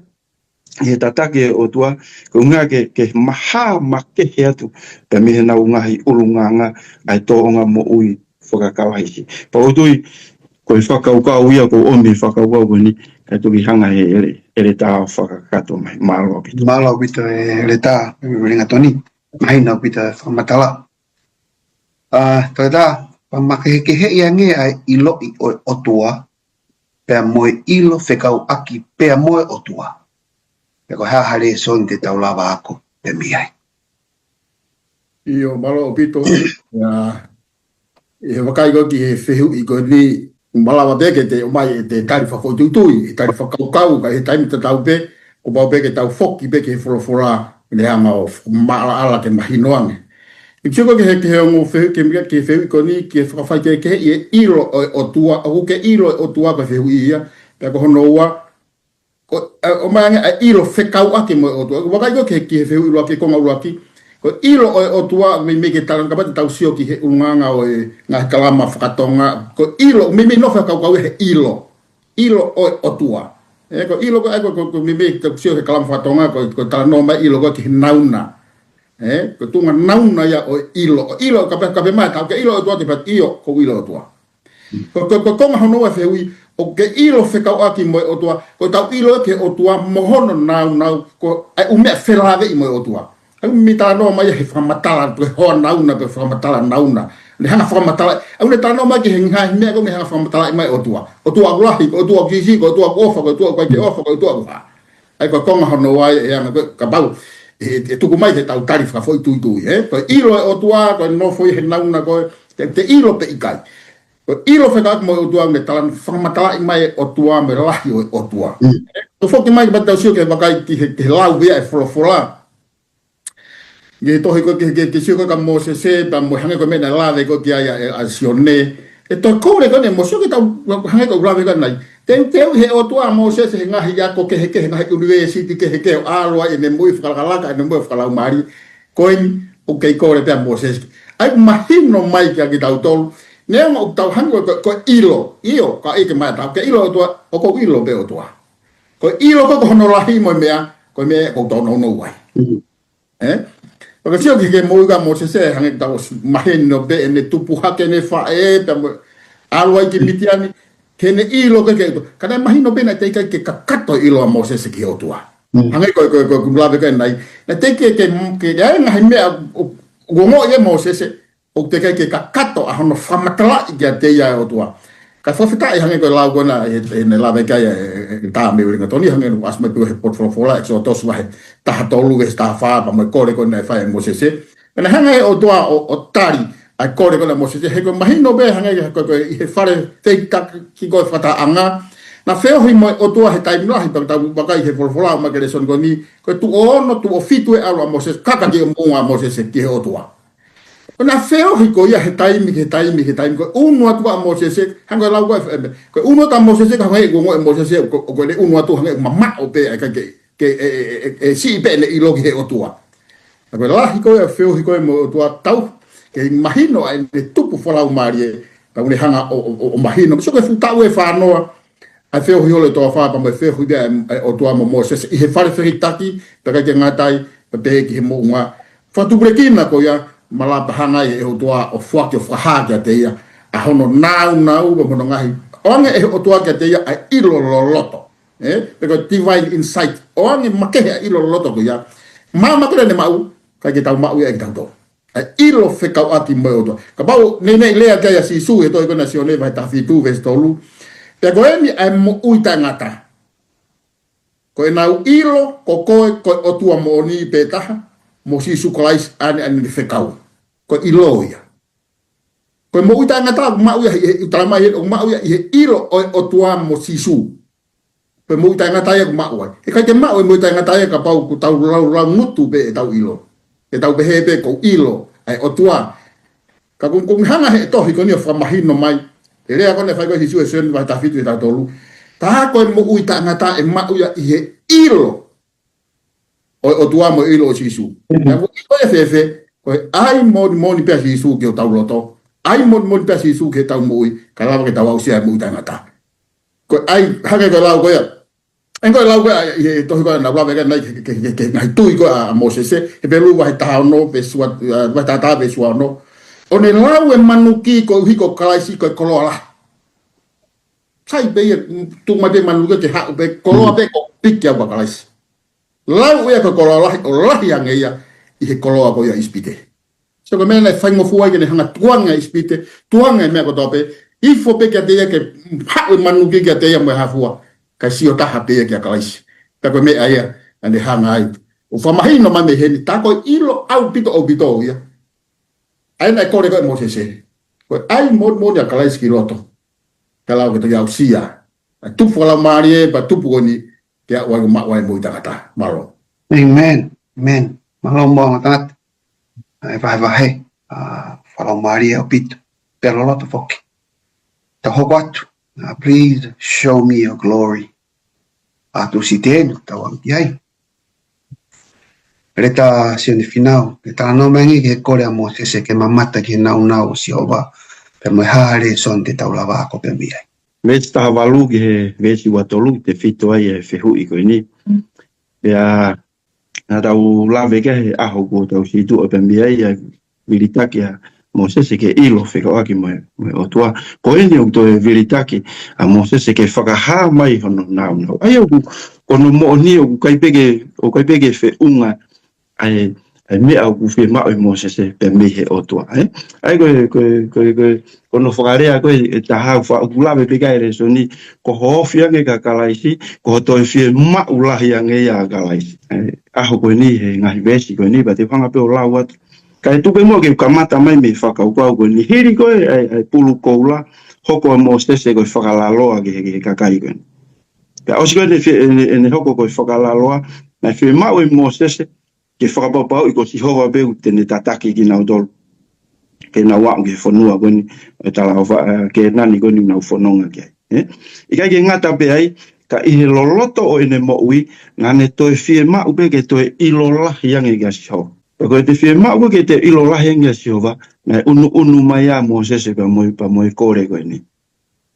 he tatake o tua, ko ngā ke maha make he atu, pe mihe nau ngahi ulunganga, ai tōonga mo ui whakakawahisi. Pa o tui, koe whakaukau ia, ko omi whakaukau koe ni, kai tuki hanga he ere tā whakakato mai, mālo pita. Mālo pita ere tā, ringa toni, mahina pita whamatala. Toi tā, pamake he ia nge ai ilo I o tua, pea moe ilo whekau aki, pea moe o tua. Pea ko hea hare son te tau lava ako, pe miai. Io malo o pito, he wakai ko ki he whehu I ko ni, malawa peke te o mai te tari whakoututui, tari whakaukau, ka he taimi te tau pe, ko pau peke tau whoki peke he whorofora, ne hanga o maala ala te mahinoange. I tiko ke he ongo whehu, ke mia ke whehu ko ni, ke whakawhai ke he ilo o tua, o ke ilo o tua ka whehu ia, pia ko hono ua, o mai ange a ilo whekau ake mo o tua, wakai ko ke he whehu ilo ake konga ilo ake, ko ilo o tua, me ke taranga pati tau sio ki he unganga o ngā kalama whakatonga, ko ilo, me no whakau he ilo o tua. Ko ilo ko me tau sio he kalama whakatonga, ko tala no mai ilo ko ki he nauna. Ko tunga nauna ia o ilo ka mai ka ilo o tua te pat io ko ilo o tua. Ko konga hono e whehui o ke ilo whekau aki mo o tua, ko tau ilo ke o tua mohono nau ko ai umea whelawe I mo o tua. Au mi tano mai he whamatala pe hoa nauna pe whamatala nauna. Le hanga whamatala. Au le tano mai ki he ngai mea ko me hanga whamatala i mai otua. Otua kulahi, otua kisi, otua kofa, otua kai te ofa, otua kuha. Ai ko konga hono wai e anga ka bau. E tuku mai te tau tari wha foi tui. Ko ilo e otua, ko no foi he nauna ko te ilo pe ikai. Ko ilo whekak mo otua me talan whamatala i mai otua me lahi o otua. Ko whoki mai ki batau sio ke wakai ki he lau bia e wholofola. Ye tohi ko ke sio ko ka mo se pa mo hanga ko me na lave ko ki ai a sione e to ko le ko ne mo sio ke ta hanga ko lave ko nai te he o tua mo se ngahi ya ko ke ngahi university ke alo ai ne mo ifkalaka ne mo ifkala mari ko en o ke ko le pe mo se ai mahino mai ki ta tol ne mo ta hanga ko ilo io ka ke mai ta ke ilo tua o ko ilo be o tua ko ilo ko no lahi mo mea ko me ko to no wai Porque se eu que moiga mo se hange ta maheno be ne tupu hake ne fa e ta alwa ki mitiani ke ne ilo ke kana mahino be na te ke kakato ilo mo se ki otua hange ko lave ke nai na te ke ya nga me go mo ye mo se o te ke kakato a hono famatala ya te ya otua ka fofita e hange ko la gona e ne lave ke ta me ringa toni hange no asma tu he portfolio exo tos wa ta tolu sta fa pa mo kore ko ne fa mo se na hange o tua o tari a kore ko mo se he ko mahino be hange ko he fare te tak ki ko fata anga na feo hi mo o tua he tai mlahi pa ta bakai he portfolio ma ke son ko ni ko tu ono tu o fitu e alo mo se kaka ki mo mo se ki o tua na feo hi ko ya he taimi ko uno atu mo se hanga la ko uno ta mo se ka ngai go mo se ko le uno atu hanga mama o pe ka ke si pe le ilo ki o tua ko la hi ko ya feo hi ko mo tua tau ke imagino ai de tupu fola o marie pa le hanga o imagino so ke futa o e fa no a feo hi le to fa pa mo feo hi o tua mo se he fare feritaki pa ka ngatai pa pe ki mo nga fa tu brekina ko ya malapa hanga e o tua o fuaki o whahakia te ia a hono nau ba mono ngahi onge e o tua kia te ia a ilo loloto peko divine insight onge makehe a ilo loloto ko ia mama kore ne mau ka ki tau mau ia ki tau to a ilo whekau ati mo o tua ka bau nei lea kia ia sisu e toi kona sione vai ta fitu vestolu peko emi a mo uita ngata ko e nau ilo ko koe ko o tua mo ni petaha mo sisu kolais ane ni fekau ko ilo ia ko mo uta ngata ma ia utama ia o ma ia ilo o tua mo sisu ko mo uta ngata ia ma ia e ka te ma mo uta ngata ia ka pau ku tau la mutu be tau ilo e tau be hebe ko ilo ai o tua ka kung hanga he to hi ko ni fa mahino mai e le ko ne fa ko sisu e sen va ta fitu ta tolu ta ko mo uta ngata e ma ia ilo o tua mo ilo sisu na ko e fefe ko ai moni pe sisu ke o tau loto ai moni pe sisu ke tau mo ka la ke tau sia mo tangata ko ai hage ko la ko ya en ko la ko e to ko na bla ke nai tu ko a mo se e pelu wa ta no pe sua wa ta pe sua no o ne la we manuki ko hi ko kalaisi ko kolola sai be tu ma de manuki ke ha be kolola be ko pikya wa kalaisi lau ia ko kolola o lahi anga ia i he koloa ko ia ispite. So ko mena whaingo fuai ke ne hanga tuanga ispite, tuanga mea ko tope, i fo pe kia teia ke hau manu ki kia teia mo hafua, ka sio taha peia kia kalaisi. Ta ko mea ia, ane hanga ai. O whamahino ma me heni, ta ko ilo au pito o pito ia. Aina e kore ko e mo se se. Ko ai mo ni a kalaisi ki roto. Ka lau ke to iau sia. Tupu ala marie, pa tupu ko ni, kia wai wai mo tangata malo. Amen. Amen. Malo mo tat. Vai. Falo Maria opito. Pelo loto foki. Ta hogatu. Please show me your glory. Tu siteno ta wang yai. Reta sione final. Reta no mengi ke kore amo se ke mamata ke nau si ova. Pe mo hare son te taulava ko pe miai. Veci taha walu ki he veci watolu te fito ai e whehu i koe ni. Pea na tau lawe ke he aho ko tau situ o pembia i a viritaki a Mosese ke ilo whekau aki mo o tua. Ko eni o to e viritaki a Mosese ke whakaha mai hono nau. Ai o kono mo ni o kaipege whe unga ai ai mea au kuwhi mau I mo se pe mihe o tua. Ai kono whakarea koe e tahau wha ukulawe pika ere so ni ko hofi ange ka kalaisi, ko toi whie mau lahi ange ia kalaisi. Aho koe ni he ngahi vesi koe ni, ba te whanga pe o lau atu. Kai tupe mo ke kamata mai me whakaukau koe ni hiri koe ai pulu koula, hoko mo stese koe whakalaloa ke kakai koe. Ka osi koe ne hoko koe whakalaloa, na whie mau mo stese, ke whakapapau I ko si hoa peu tene tataki ki nau tolu. Ke na wang ke whanua koe ni, tala ke nani koe ni nau whanonga ke. I kai ke ngata pe ai, ka I he loloto o ene mo ui, ngane toe whie mau pe ke toe ilolahi ange ka si hoa. Ko te whie mau ke te ilolahi ange si hoa, na unu mai a mo sese pa moi kore koe ni.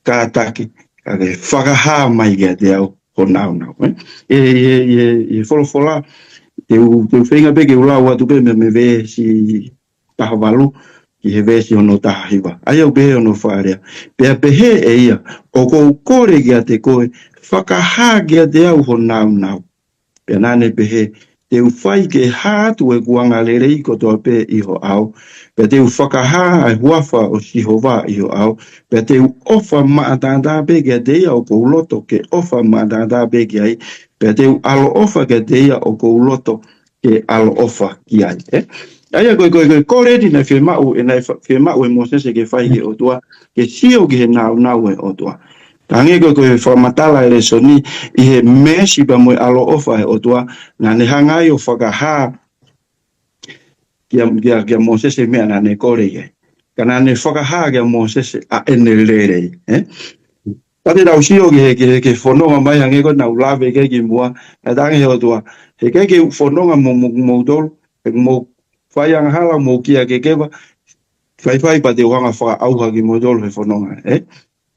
Ka taki, ka ke whakaha mai ke te au ho nau. E wholofola, te whenga pe ke ula watu pe me ve si tahavalu, ki he vesi ono taha hiwa. Ai au pehe ono whaarea. Pea pehe e ia, o kou kore kia te koe, whakaha kia te au ho nau. Pea nane pehe, te uwhai ke hātu e kuanga lerei ko toa pe iho au. Pea te whakaha ai huafa o sihova iho au. Pea te ofa maatanda pe kia te ia o kou loto ke ofa maatanda pe kia ai. Pea te alo ofa kia te ia o kou loto ke alo ofa kia ai. Aia koe kore di na whie mau e mo sese ke whai ke o tua, ke sio ke he nau e o tua. Tange koe whamatala e le soni I he mesi pa moe alo ofa e o tua, na ne hangai o whakaha kia mo sese mea na ne kore ke. Ka na ne whakaha kia mo sese a ene lerei. Pate tau sio ke whanonga mai hange koe na ulawe ke ki mua, na tange he o tua, he ke whanonga mo tolu, mo whai anga hala mo kia ke kewa, whai pa te wanga whaka auha ki mo tolu he whanonga.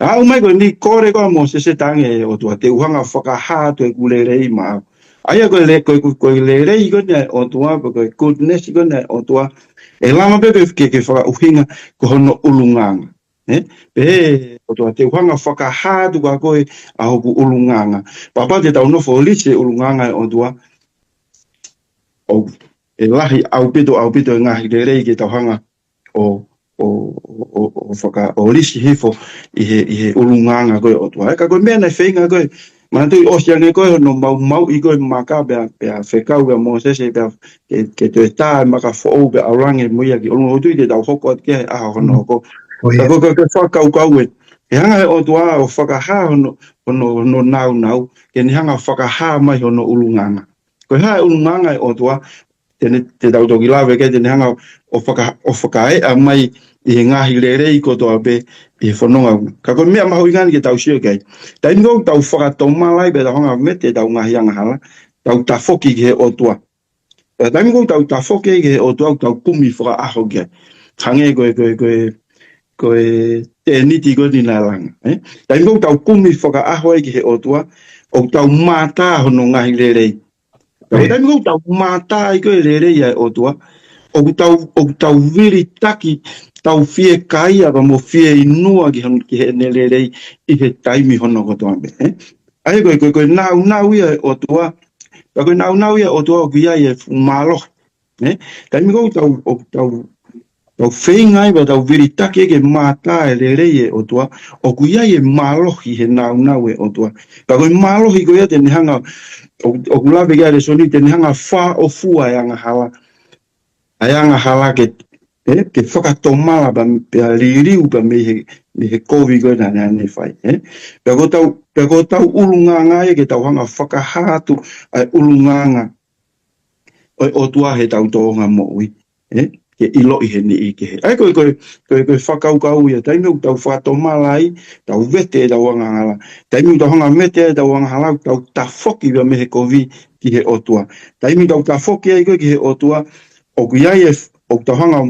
Au mai koe ni kore koe mo sese tange o tua, te uhanga whakaha tu e kulerei maa. Aia koe lerei koe ne o tua, koe goodness koe ne o tua, e lama pepe ke whaka uhinga ko hono ulunganga. Pehe o tua, te uhanga whakaha tu ka koe a hoku ulunganga. Papa te tau nofo lise ulunganga o tua, e lahi au pito e ngahi lerei ke tauhanga o whaka o lisi hifo I he ulunganga koe o tua. Ka koe mea nei whenga koe, mana tui osiange koe no mau I koe maka pea whekau pea mo sese pea ke tue tā maka whou pea aurange muia ki olungo tui te tau hoko at kia aha hono hoko. Ka koe whakau kaue. He hanga he o tua o whakaha hono nau, ke ni hanga whakaha mai hono ulunganga. Koe hae ulunganga o tua, te tau toki lawe ke tene hanga o whakae a mai I he ngahi lerei ko toa pe I he whanonga. Ka koe mea mahu ingani ke tau sio kei. Tai ngau tau whakatoma lai pe tau hanga mete tau ngahi anga hala, tau ta whoki ke he o tua. Tai ngau tau ta whoki ke he o tua, tau kumi whaka aho ke. Hange koe te niti koe ni nā langa. Tai ngau tau kumi whaka aho ke he o tua, o tau mātā hono ngahi lerei. Tai ngau tau mātā I koe lerei ai o tua, o tau viri taki, tau whie kaia pa mo whie inua ki he lerei I he taimi hono kotoa me. Ai koe nau ia o tua, pa koe nau ia o tua o kia I e whumalohi. Taimi kou tau whengai pa tau viri taki ke mātā e lerei o tua, o kia I e malohi he nau e o tua. Pa koe malohi koe ia tene hanga, o kulawe kia le soni tene hanga wha o fua e anga hala. Ai anga hala ke whakatomala pa pia liriu pa me he kovi koe na ne whai. Pea ko tau ulunganga e ke tau hanga whakahatu ai ulunganga o tua he tau toonga mo ui. Ke ilo I he ni I ke he. Ai koe whakaukau ia, taimeu tau whakatomala ai, tau vete e tau anga hala. Taimeu tau hanga mete e tau anga hala, tau tafoki pa me he kovi ki he o tua. Taimeu tau tafoki ai koe ki he o tua, o kuiai e o tahanga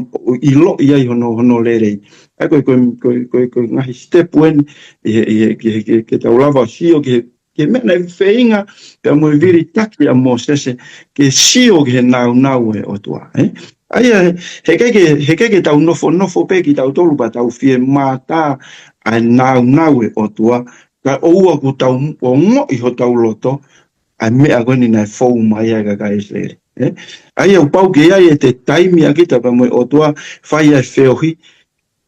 I lo iai hono lerei. Ai koe ngahi step wen ke tau lava sio ke mena I whainga pia mo viri taki a mo sese ke sio ke he nau e o tua. Ai he keke tau nofo pe ki tau tolu pa tau whie mātā ai nau e o tua. Ka oua ku tau o ngo I ho tau loto ai mea koe ni nai whou mai ai ka kai sere. Ai au pau ke ai te taimi a kita pa mo o tua fai ai feohi.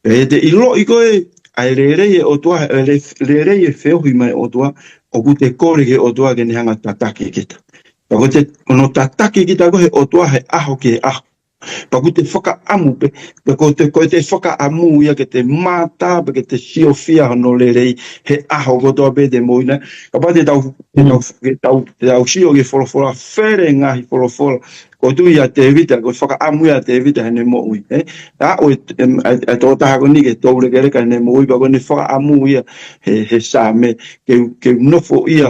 Te ilo i koe ai rerei o tua rerei e feohi mai o tua o ku te kore ke o tua ke ni hanga tataki kita. Pa ko te ono tataki kita koe o tua he aho ke aho. Pa ku te whaka amu pe ko te whaka amu ia ke te mata pe ke te siofia hono rerei he aho ko tua pe te moina. Ka pa te tau sio ke wholawhola where ngahi wholawhola. Ko tu ia te evita, ko whaka amu ia te evita hene mo ui. Ta o e tō taha ko ni ke tōure ke reka hene mo ui, pa ko ni whaka amu ia he sā me ke nofo ia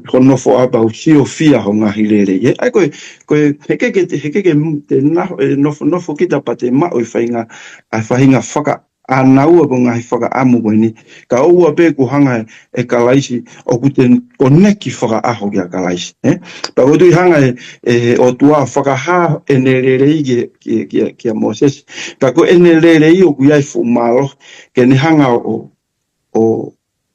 ko nofo apa o sio fia ho ngahi rere. Ai koe heke ke te nofo kita pa te mao i whainga whaka anaua ko ngahi whaka amu koe ni. Ka oua pe ko hanga e kalaisi o ku te koneki whaka aho kia kalaisi. Pa ko tui hanga o tua whakaha e ne rerei kia Moses. Pa ko e ne rerei o ku iai fu malo ke ni hanga o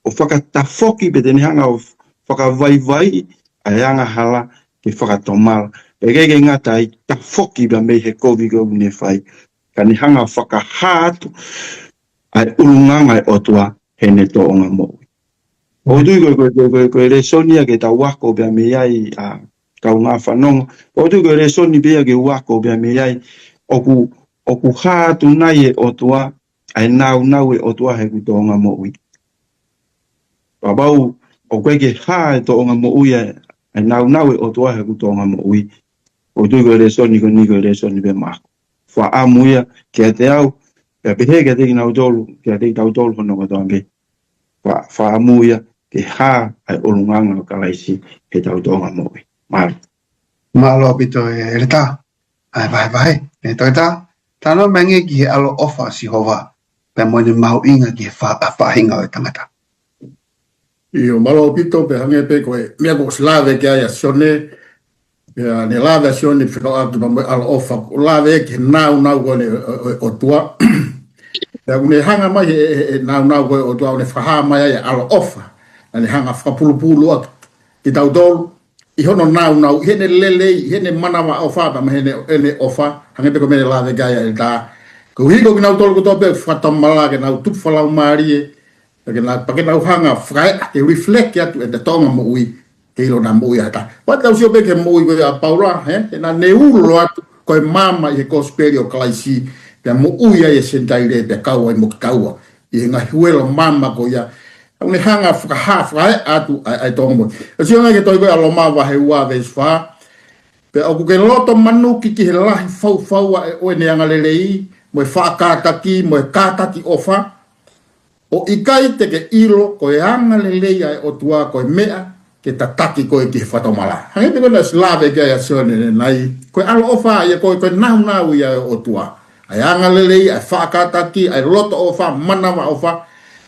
whakatafoki pe te ni hanga o whakavaivai a hanga hala ke whakatomala. E keke ngata i tafoki pa mei he kovi ne whai. Ka ni hanga whakahatu ai ulunganga o tua hene tō onga mo. O tui koe re sonia ke tau wako bea me iai kau ngā whanonga. O tui koe re soni bea ke wako bea me iai oku hatu nai e o tua ai nau e o tua he ku tō onga mo ui. Pabau o koe ke ha e tō onga mo ui ai nau e o tua he ku tō onga mo ui. O tui koe re soni ko ni koe re soni bea mako. Wha amuia kia te au, kia pehe kia te kinau tolu, kia te tau tolu hono katoa me. Wha amuia ke ha ai olunganga o kalaisi he tau tonga moe. Maro. Malo pito e reta. Ai vai. E toita. Tano mengi ki he alo ofa si hova. Pe mo ni mau inga ki he whahinga o tangata. Io malo pito pe hange pe koe mea ko slave ki aia sione. Ya ne lave sione whikau atu ma moe alo ofa. Lave ki nau koe o tua. Ya kune hanga mai he nau koe o tua. Ne whaha mai ai alo ofa. Ne hanga whapulupulu atu. I tau tolu. I hono nau. Hene lelei. Hene manawa ofa. Ma hene ofa. Hange pe ko mene lave gaya e ta. Ko hiko ki nau tolu ko tope. Whatamala ke nau tup whalau marie. Pake nau hanga whae. E reflect atu. E te tonga mo ui. Ke ilo na mo ui ata. Wata usio pe ke mo ui koe a paura. E na ne ulo atu. Koe mama i he kosperi o kalaisi. Pea mo ui ai e sentaire. Pea kaua i mo ki kaua. I he ngai huelo mama ko ia. Ang hanga whakaha atu ai tonga mo. E sio ngai ke toi koe aloma wahe ua veis wha. Pea oku ke loto manuki ki he lahi fau e oe ne anga lelei. Mo e whaakataki, mo e kataki ofa. O ikai te ke ilo koe anga lelei ai o tua koe mea. Ke tataki koe ki he whatomala. Hange te koe na slave kia ia sione nai. Koe alo ofa ia koe nau ia o tua. Ai anga lelei, ai whaakataki, ai loto ofa, manawa ofa.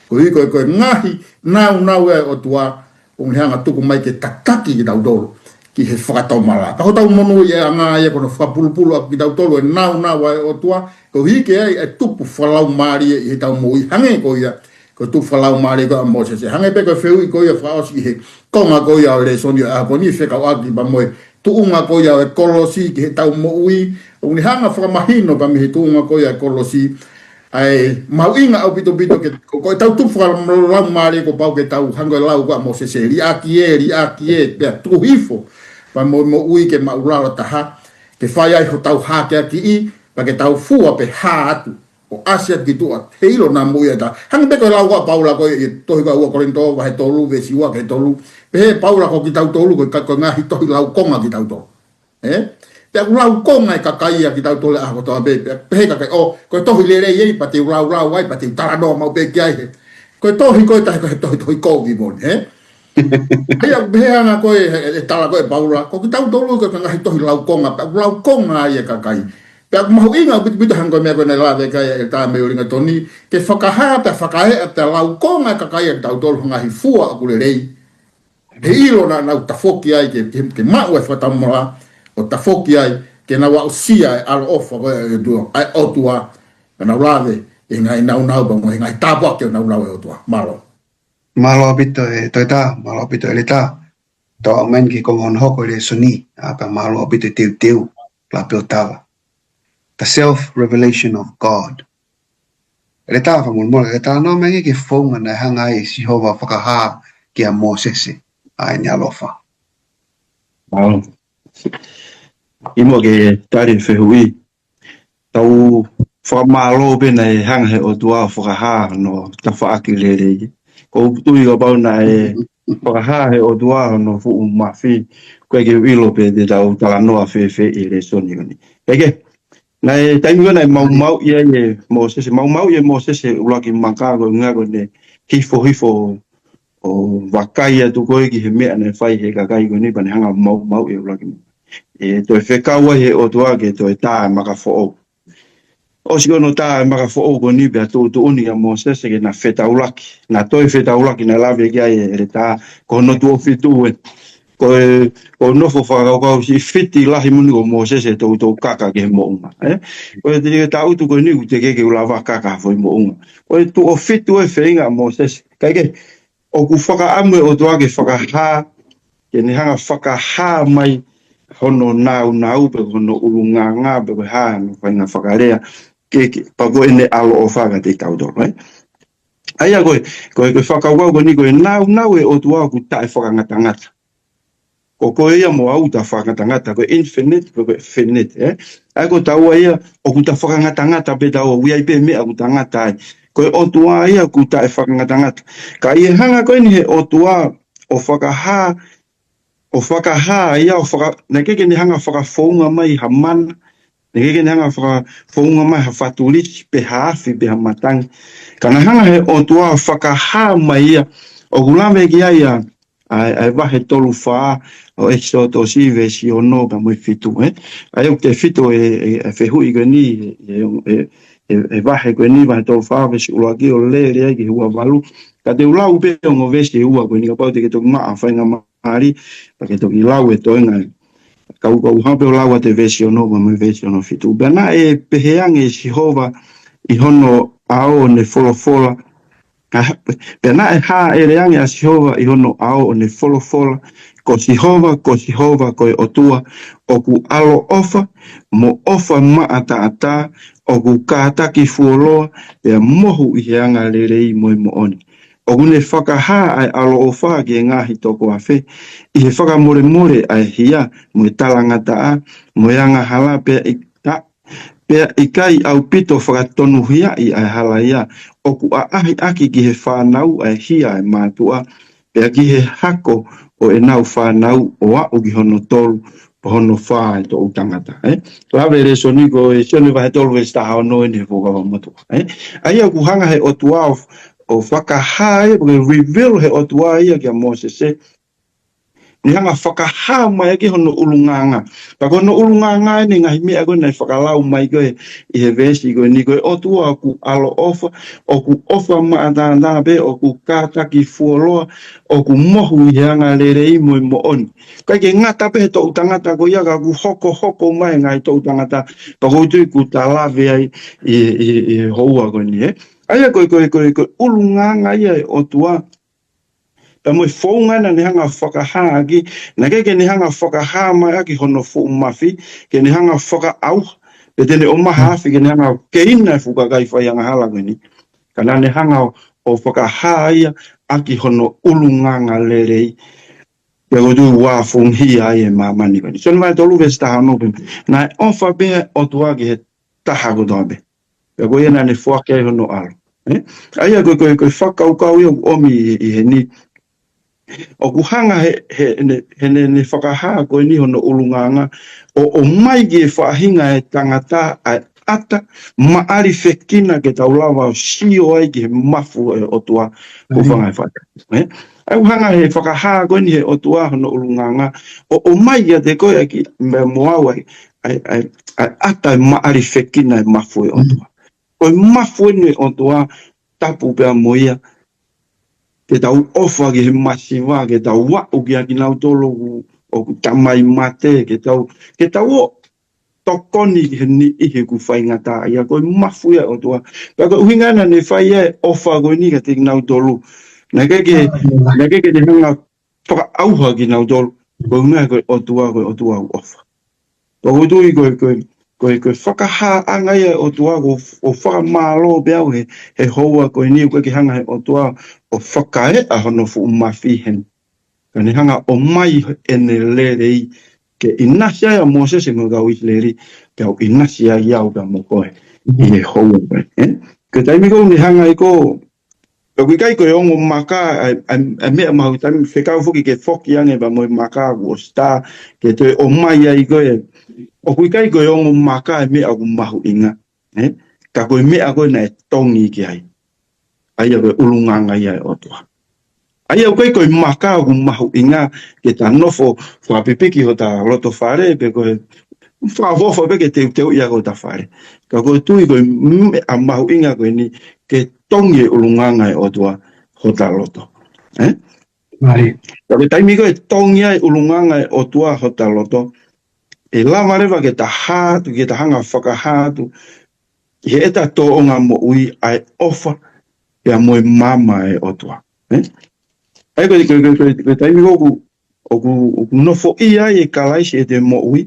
Koe ngahi nau ia o tua. Ongi hanga tuku mai ke tataki ki tau dolo. Ki he whakatomala. Kako tau monu ia anga ia kono whapulupulu aki ki tau dolo. E nau ia o tua. Ko hike ai e tupu whalau maari i he tau mo i hange ko ia. Ko tu whalau maari ko a Moses. Hange pe ko whiu i ko ia whaosi he konga ko ia o le soni a ko ni whekau aki pa moe. Tuunga ko ia o e kolosi ki he tau mo ui. Ongi hanga whakamahino pa mi he tuunga ko ia e kolosi. Ai mau inga au pito ke ko tau tu whalau maari ko pau ke tau hango e lau ko a Moses. Ri aki e pia tu hifo. Pa mo ui ke maulala taha. Ke whai ai ho tau hake aki i. Pa ke tau fua pe ha atu. O asia ki tua heilo na muia ta hang be ko lau ko paula ko tohi ko ua korinto wa he tolu ve siwa ke tolu pe paula ko ki tau tolu ko ngahi tohi lau konga ki tau tolu pe lau konga ka kaia ki tau tolu a ko to be pe ka o ko tohi le ye pa te lau ai pa te tarado mau be ki ko tohi ko ta ko tohi ko vi bon Hea nga ko e tala ko e paula ko ki tau tolu ko ngahi tohi lau konga ia ka kai Pea mahu inga bito hango mea koe nei lawe kai e tā me uringa toni. Ke whakaha te whakahe te lau konga ka kai e tau tolu ngahi fua a kule rei. He ilo na nau tafoki ai ke mau e whatamala o tafoki ai ke na wau sia e alo ofa koe e tua. Ai otua e nau lawe e ngai nau bango e ngai tāpua ke nau lawe otua. Malo. Malo bito e toi tā, malo bito e le tā. Tau men ki kongon hoko le soni, pa malo abito teu la tawa. The self-revelation of God. Re tawa mulmol, re tawa no mengi ki fonga na hanga e si hova whakaha ki a Mosese, ai ni alofa. Wow. Imo ke tari whehui, tau whamalo bena e hanga he o tua whakaha no ta whaaki lere. Ko tui o bauna e whakaha he o tua no fu mafi, koe ke wilo pe te tau tala noa whewhe i le soni gani. Peke, nei taimi wana e mau ia e Mosese, mau ia Mosese ulaki makago ngago ne hifo o wakai atu koe ki he mea ne whai he kakai koe ni pane hanga mau ia ulaki makago. E toi whekaua he o tua ke toi tā maka who'o. O si ono tā maka who'o ko ni bea tō uni a Mosese ke na whetaulaki. Na toi whetaulaki na lawe kia e tā ko no tu o whitu e. Ko nofo whakaukau si whiti lahi muni ko Mosese tō kaka ke he mounga. Ko e te tā utu ko ni u te keke ulawa kaka foi mounga. Ko e tō o whitu e whenga Mosese. Kaike, o ku whaka amue o tua ke whakaha, ke ni hanga whakaha mai hono nau pe hono ulunganga pe ha no fainga whakarea ke pago ene alo o whaka te taudoro, Aia koe whakawau ko ni koe nau e o tua ku tae whakangatangata. Ko koe ia mo au ta whakangatangata, koe infinite, koe finite, Ai ko taua ia o ku ta whakangatangata pe tau ui ai pe mea ku tangata ai. Koe o tua ia ku tae whakangatangata. Ka ia hanga koe ni he o tua o whakaha o whakaha ia o whaka, na keke ni hanga whakafonga mai ha mana, na keke ni hanga whakafonga mai ha whatuliti pe haafi pe ha matangi. Ka na hanga he o tua whakaha mai ia, o kulame ki ia ai wahe tolu whaa, o Exodo si vesi o no ka mui fitu, Ai o te fitu e whehui koe ni, e wahe koe ni wahe tolu whaa vesi uloaki o le rea ki hua walu, ka te ulau pe o ngo vesi e ua koe ni ka pau te ke toki maa whainga maari, pa ke toki lau e toenga, kau hape o lau a te vesi o no ka mui vesi o no fitu. Bena e peheange si hova i hono ao ne folofola, pena e ha e reange a Sihova i hono ao o ne folofola, ko Sihova ko e otua, o ku alo ofa, mo ofa ata, o ku kātaki fuoloa, e mohu i heanga lerei moi mo oni. O kune whakaha ai alo ofa ki e ngahi toko a whe, i he whakamore ai hia, mo e talangata a, mo e anga hala pea i kai au pito whakatonu hia i ai hala ia, o ku a ahi aki ki he whanau ai hia e mātua, pea ki he hako o e nau whanau o a uki hono tolu, po hono wha e to utangata. Lawe re so niko e sione wahe tolu e staha o noe ni he whokawa matua. Ai au ku hanga he otua o whakaha e, reveal he otua ia ki a Mosese, ni hanga whakaha mai ki hono ulunganga. Pa hono ulunganga ni ngahi mea koe nei whakalau mai koe i he vesi koe ni koe otua o ku alo ofa, o ku ofa maatana be, o ku kātaki fuoloa, o ku mohu i hanga lerei mo mo oni. Kai ke ngata pe he tau tangata ko ia ka ku hoko mai ngai tau tangata, pa koe ku talawe ai i houa koe ni Aia koe ulunganga ia e otua, pa moi whaungana ni hanga whakaha aki, na keke ni hanga whakaha mai aki hono whu mafi, ke ni hanga whakaau, pe tene o maha afi ke ni hanga keina whukakai whai hanga hala koe ni. Kana ni hanga o whakaha ia aki hono ulunganga lerei, pe koe tui wā whunghi ai e mamani koe ni. Soni mai tolu ve staha nope, na e onwha bea otua ki he taha ko tobe. Pe koe ena ne whuake ai hono alo. Aia koe whakaukau i o omi i he ni, o ku hanga he ne whakaha koe ni hono ulunganga, o mai ki e whahinga e tangata a ata, maari whekina ke taulawa o sio ai ki he mafu e otua kufanga e whaka. Ai hanga he whakaha koe ni he otua hono ulunganga, o mai ki a te koe ki me moau ai ata maari whekina e mafu e otua. Koe mafu e otua tapu pea moia, ke tau ofa ki he masiwa, ke tau wau ki aki nau tolo o tamai mate, ke tau o tokoni ki he ni ihe ku whaingata, ia koe mafuia o tua. Pea koe uhingana ne whai e ofa koe ni ka te nau tolo. Na keke ni hanga whaka auha ki nau tolu, koe mea koe otua o ofa. Toko tui koe whakaha angai o tua o whakamalo beau he hoa koe niu koe ki hanga he o tua o whakae a hono fu umafi hen. Kani hanga o mai ene le rei ke inasi ai a Moses mo gau is le ri ke au inasi ai au ka mo koe i he hoa koe. Ke taimi kou ni hanga i ko koe kai koe ongo maka a mea mahu taimi whekau fuki ke whoki ange ba moi maka o star ke toi o mai ai koe o kui kai koe ongo maka e mea aku mahu inga. Ka koe mea koe na e tongi ki ai. Ai a koe ulunganga ia e otua. Ai au kai koe maka aku mahu inga ke ta nofo whapipiki ho ta loto whare pe koe whawofo pe ke teu ia ko ta whare. Ka koe tui koe a mahu inga koe ni ke tongi e ulunganga e otua ho ta loto. Mari. Ka koe taimi koe tongi ai ulunganga e otua ho ta loto. E lama rewa ke ta hātu, ke ta hanga whakahātu, he eta tō o ngā mo ui ai ofa, pia moe mama e otua. Ai koe taimi oku nofo i ai e kalaisi e te mo ui,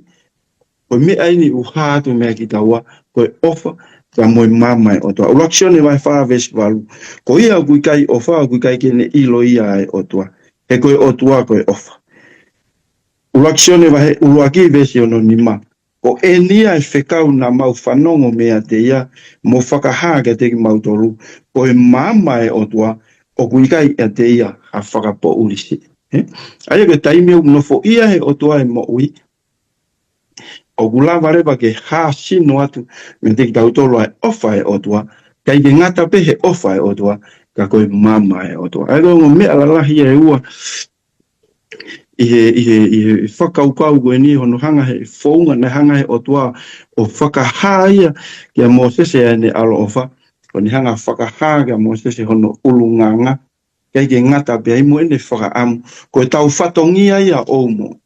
koe me aini u hātu mea ki taua, koe ofa, pia moe mama e otua. Uraksione vai whaa vesi walu, ko ia kui kai ofa, kui kai kene ilo ia e otua, he koe otua koe ofa. Uraksione wahe uruaki vesi ono nima. Ko e nia e whekau na mau whanongo mea te ia, mo whakahaa ke teki mau tolu, ko e mama e otua, o kuikai e te ia a whakapo urisi. Aia ke taimi au nofo ia he otua e mo ui, o kulawa rewa ke haa sino atu, me teki tau tolu e ofa e otua, kai ke ngata pe he ofa e otua, ka koe mama e otua. Aia ko mea lalahi e ua, i whakaukau koe ni hono hanga he whaunga na hanga he o tua o whakahāia ki a Mosese e ne alo ofa. Ko ni hanga whakahā ki a Mosese hono ulunganga. Kei ke ngata pia imu ene whakaamu. Ko e tau whatongia ia o mo.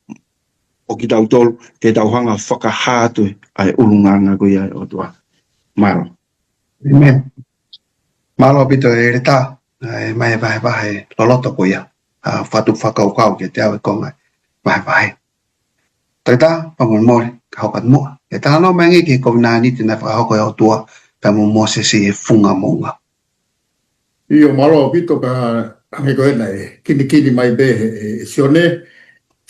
O ki tau tolu ke tau hanga whakahātu ai ulunganga koe ia o tua. Maro. Amen. Malo pito e reta. Mai vai loloto koe ia. Whatu whakaukau ke te awe konga vai. Taita, pamon ka hokat mua. E tāno mengi ki COVID-19 te na whakahoko e o tua, pamon Moses e funga monga. Io malo pito ka ange koe nei, kini mai be e sione,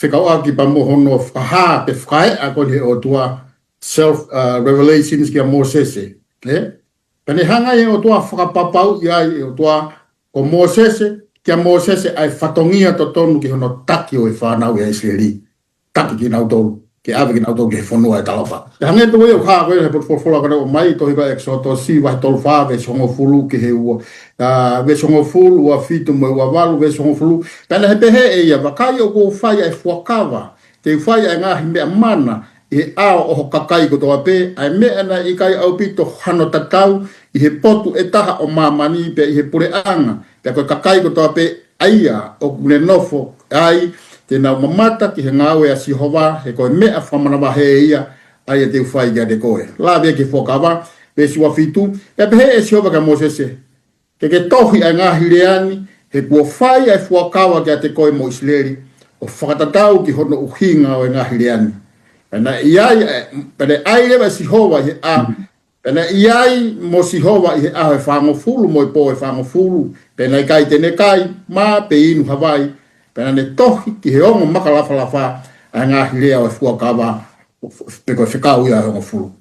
whekau aki pamo hono whaha pe whae a koe o tua self-revelations ki a Moses e. Kani hanga e o tua whakapapau ia e o tua ko Moses kia Moses ai whatongia to tonu ki hono taki o e whanau e Israeli. Taki ki nau tolu, ki awe ki nau tolu ki he whanua e talapa. E hange tu e o kaa koe he portfolio kare o mai to hiva exoto si wahi tolu wha ve songo fulu ki he ua. Ve songo fulu ua fitu mo ua walu ve songo fulu. Pena he pehe e ia, wakai o ko whai ai fuakawa. Te whai ai ngahi mea mana i ao o kakai ko toa pe. Ai mea na i kai au pito hano tatau i he potu e taha o mamani pe i he pure anga. Pea koe kakai ko toa pe aia o kune nofo ai te nau mamata ki he ngāwe a Sihova he koe mea whamanawa he ia ai te uwhai kia te koe. La vea ki whokawa, pe siwa fitu, pea pehe e Sihova ka Mosese. Ke tohi ai ngā hireani, he kua whai ai whakawa kia te koe mo Isleri, o whakatatau ki hono uhinga o ngā hireani. Pena iai, pena ai lewa Sihova he a, pena iai mo Sihova i he a he whango fulu mo i po e whango fulu, pena i kai tene kai, mā pe inu Hawaii, pena ne tohi ki he ongo makalawhalawa a ngā hirea o e whuakawa pe koe whekau ia hongo fulu.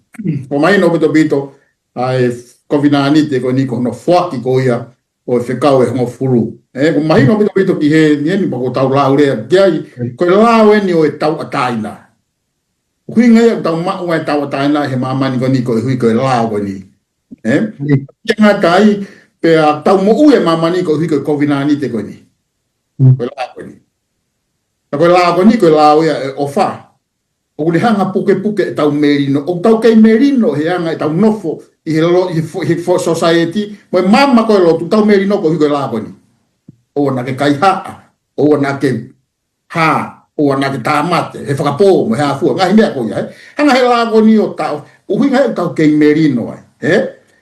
O mai no bito ai COVID-19 te koe niko hono whaki ko ia o e whekau e hongo fulu. Ko mai no bito ki he nieni pako tau lau rea, kiai koe lau eni o e tau ataina. Hui ngai au tau mau e tau ataina he mamani ko niko e hui koe lau ko ni. Kia ngā tai pe tau mo ue mamani ko hui koe COVID-19 te koe ni. Koe lau ko ni. Koe lau ko ni koe lau ia e ofa. O kune hanga puke e tau merino. O tau kei merino he hanga e tau nofo i he society. Moe mama koe lotu tau merino ko hui koe lau ko ni. O na ke kai haa. O na ke haa. O na ke tāmate. He whakapō mo he afua. Ngahi mea ko ia. Hanga he lau ko ni o tau. O hui ngai o tau kei merino ai.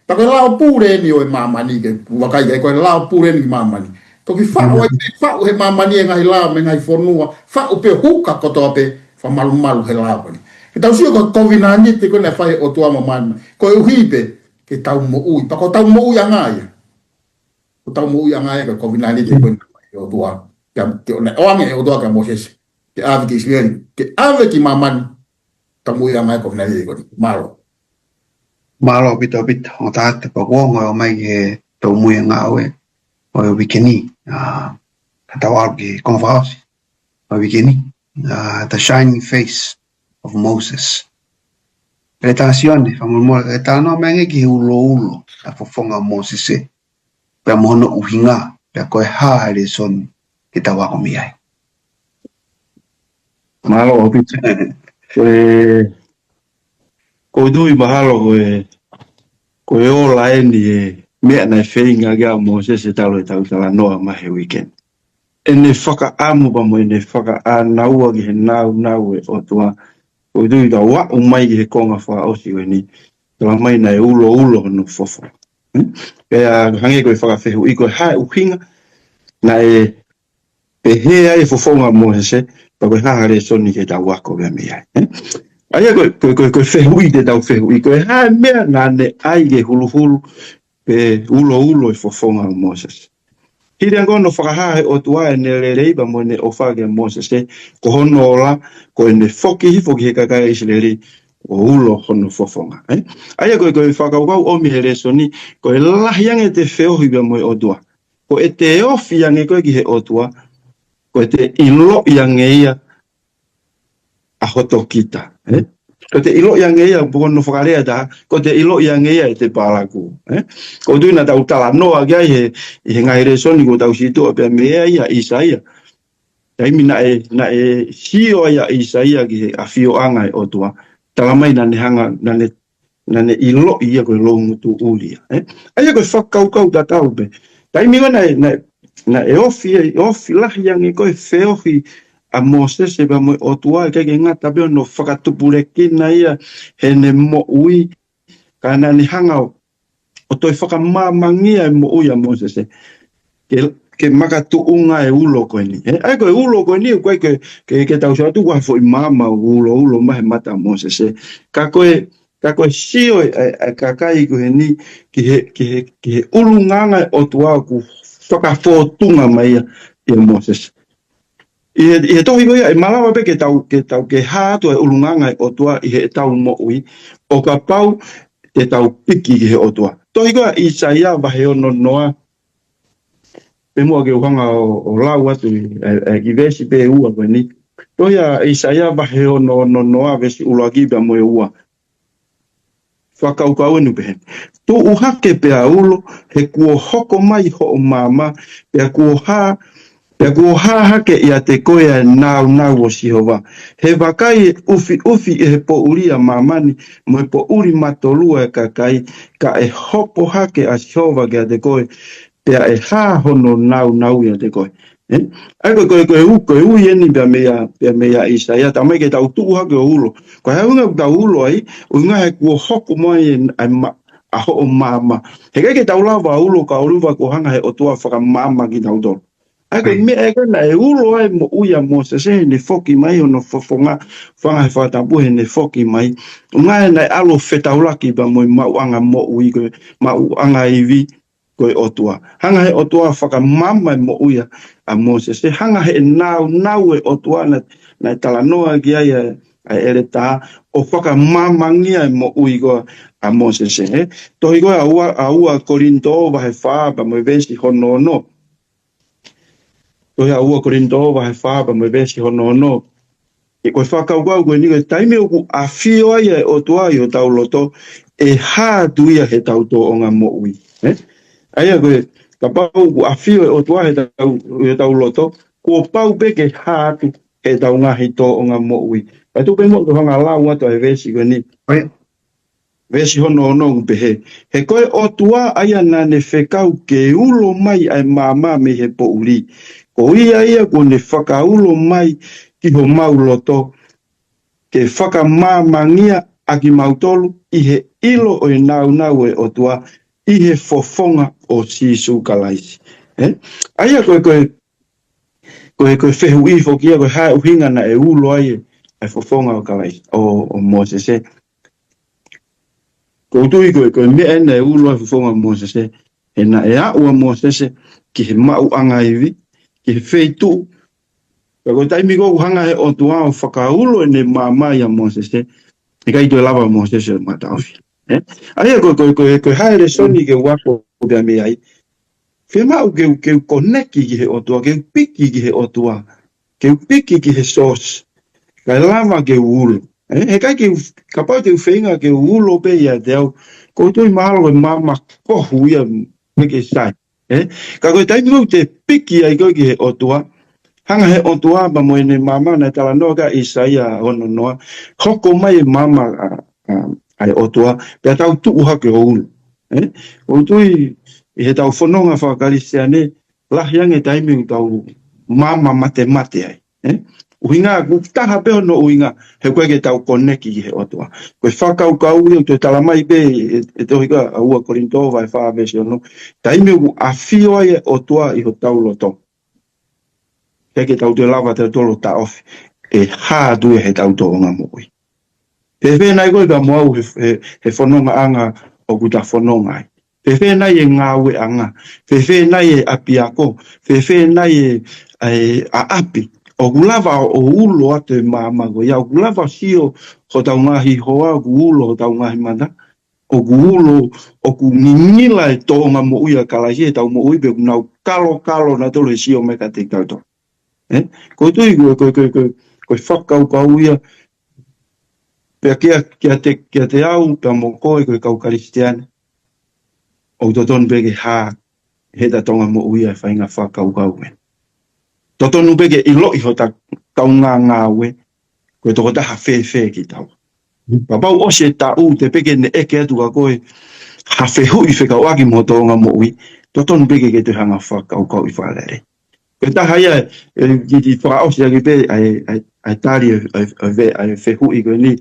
Ta koe lau pūre ni o e mamani ke wakai ai. Koe lau pūre ni mamani. Toki whao he mamani e ngai la me ngai whonua. Whao pe huka kotoa pe whamalu he la wani. He tau sio ko COVID-19 te kone whae o tua mamana. Ko e uhipe ke tau mo ui. Pako tau mo ui angaya. Ko tau mo ui angaya ka COVID-19 te kone o tua. Ke one oange o tua ka Moses. Ke ave ki Israeli. Ke ave ki mamani. Tau mo ui angaya COVID-19 te kone. Malo. Malo pito. O tāte pa wongo o mai e tau mui ngāwe. O e wikeni. Tau au ki konfausi. O wikeni. The shining face of Moses. Pele tāsione, whamurmora, e tānoa menge ki he ulo, a whafonga Moses e. Pea mohono uhinga, pea koe haere son ki ta wako mi ai. Mahalo o pita. Koe dui mahalo koe ola eni e mea nai whainga gea Moses e talo e tau tala noa mahe weekend. E ne whaka amu pa mo e ne whaka a naua ki he nau e o tua. Koe dui ta wa umai ki he konga wha osi we ni. Tala mai na e ulo no fofo. Pea hange koe whaka whehu i koe hae uhinga na e pehea e fofonga Moses e pa koe hahare soni ke ta wako vea mea. Aia koe whehu i te tau whehu i koe hae mea na ne ai ke hulu pe ulo e fofonga Moses. Hiri angono whakahahe o tua e ne reiba mo ne o whake Moses e ko hono ola ko e ne foki he kakai Israeli o ulo hono fofonga. Aia koe whakaukau o mi he resoni ko e lahiange te wheohiba mo o tua. Ko e te ofi ange koe ki he o tua ko e te ilo iange ia a hoto kita. Ko te ilo iange ia pokono whakarea ta ko te ilo iange ia e te palaku. Ko tuina tau tala noa kia i he ngai resoni ko tau sito pe mea ia Isaia. Taimi na e sio ia Isaia ki he afio anga o tua. Tala mai na ne hanga na ne ilo ia ko longu tu ulia. Aia ko whakaukau ta tau pe. Taimi na e ofi lahi ange ko e wheohi a Moses e ba mo o tua ke ngata be no whakatupure kina ia he ne mo ui kana ni hanga o toi whakamamangia e mo ui a Moses e ke makatu unga e ulo koe ni. Ai koe ulo koe ni koe ke tau sa tu wa foi mama ulo mahe mata Moses e ka koe sio e kakai koe ni ki he ulunganga o tua ku whakafotunga mai e Moses. I tohi koe e malawa pe ke tau ke hātua e ulunganga o tua i he tau mo ui o ka pau te tau piki ki he o tua. Tohi koe Isaia wahe o noa pe mua ke uhanga o lau atu ki vesi pe ua koe ni. Tohi a Isaia wahe o noa vesi uluakipa mo e ua. Whakaukau enu pehe. Tu uhake pe a ulo he kuo hoko mai ho o mama pe a kuo haa Pea kua hake ia te koea nau o Sihova. He wakai ufi e he po uria mamani, mo e po uri matolua e kakai, ka e hopo hake a Sihova kia te koe, pea e hono nau ia te koe. Ai koe ui eni pea mea Isaia, ta mai ke tau tuu hake o ulo. Koe haunga tau ulo ai, unga he kua hoko mai a ho o mama. He kai ke tau lava ulo ka uruwa ko hanga he o tua whaka mama ki tau tolu. Ai koe mea na e ulo ai mo uia Moses e ne foki mai ono fofonga whanga he whatapu he ne foki mai. Ngai na alo whetaulaki pa mo mau anga mo ui koe mau anga iwi koe otua. Hanga he otua whakamama mo uia a Moses e hanga he nau e otua na tala noa ki ai a ere tā o whakamamangia mo ui koe a Moses e. Tohi koe a ua Korinto wahe whaa pa mo vesi hono no. Tohi a ua Korinto wahe whāpa mo vesi hono. E koe whakaukau koe ni koe taime oku a whio ai e o tua i o tau loto e hātu ia he tau tō o ngā mo ui. Aia koe ka pau ku a whio e o tua he tau loto kua pau peke hātu he tau ngahi tō o ngā mo ui. Pai tupe mo ko hanga lau ato e vesi koe ni. Vesi hono kupehe. He koe o tua aia nane whekau ke ulo mai ai mama me he po uri. Ko ia ko ne whakaulo mai ki ho mauloto ke whakamamangia a ki mautolu i he ilo o nau e o tua i he fofonga o Sisu kalaisi. Aia koe whehu I fokia koe hae uhinga na e ulo ai e fofonga o kalai o Moses e. Ko tui koe mea na e ulo ai fofonga o Moses e. E na e ua Moses e ki he mau anga iwi, ki he wheitu. Ko taimi ko hanga he o tua o whakaulo e ne mamai a Moses e. E kai tue lava Moses e mataufi. Aia koe hae re soni ke wako bea mea ai. Whe mau ke koneki ki he otua, ke piki ki he otua, ke piki ki he sos, kai lava ke ulo. He kai ka pau te whenga ke ulo pe ia te au, ko tui mahalo e mama kohu ia meke sai. Ka koe taimi mau te piki ai koe ki he otua, hanga he otua ba moe ne mama na tala noa ka Isaia ono noa, hoko mai e mama ai otua, pia tau tuu hake o ulo. O tui I he tau whanonga whakarisia ne, lahiange taimi tau mama mate ai. Uhinga, taha peo no uhinga, he koe ke tau koneki ki he otua. Koe whakau kau iu, te talamai pe, e tohi ka aua korinto vai whaavesi ono, taimi u a whio ai e otua I ho tau loto. Ke tau te lava te tolo ta ofi, e hātu e he tau toonga mui. Te whenai koe ka moau he whanonga anga o kuta whanonga ai. Fefe nai e ngawe anga, fefe nai e apiako, fefe nai e a api. O gulava o ulo ate maamago, ia o gulava sio ho tau ngahi hoa, o ulo ho tau ngahi manda. O ulo, o ku ngingila e toonga mo uia kalahi e tau mo ui pe kunau kalo na tolo e sio meka te kauto. Ko tui koe whakau kau ia, pia kia te au, pia mo koe kau karistiane. O toton bege ha he ta tonga mo uia whainga whakau kau e. Totonu bege I lo I hota taunga ngawe, koe toko taha whewhe ki tau. Papau o se tau te pege ne eke atu ka koe ha whehu I whekau aki mo tonga mo ui, totonu bege ke te hanga whakau kau I whalere. Koe taha ia, ki ti whakaosi aki pe, ai tari ai whehu I koe ni,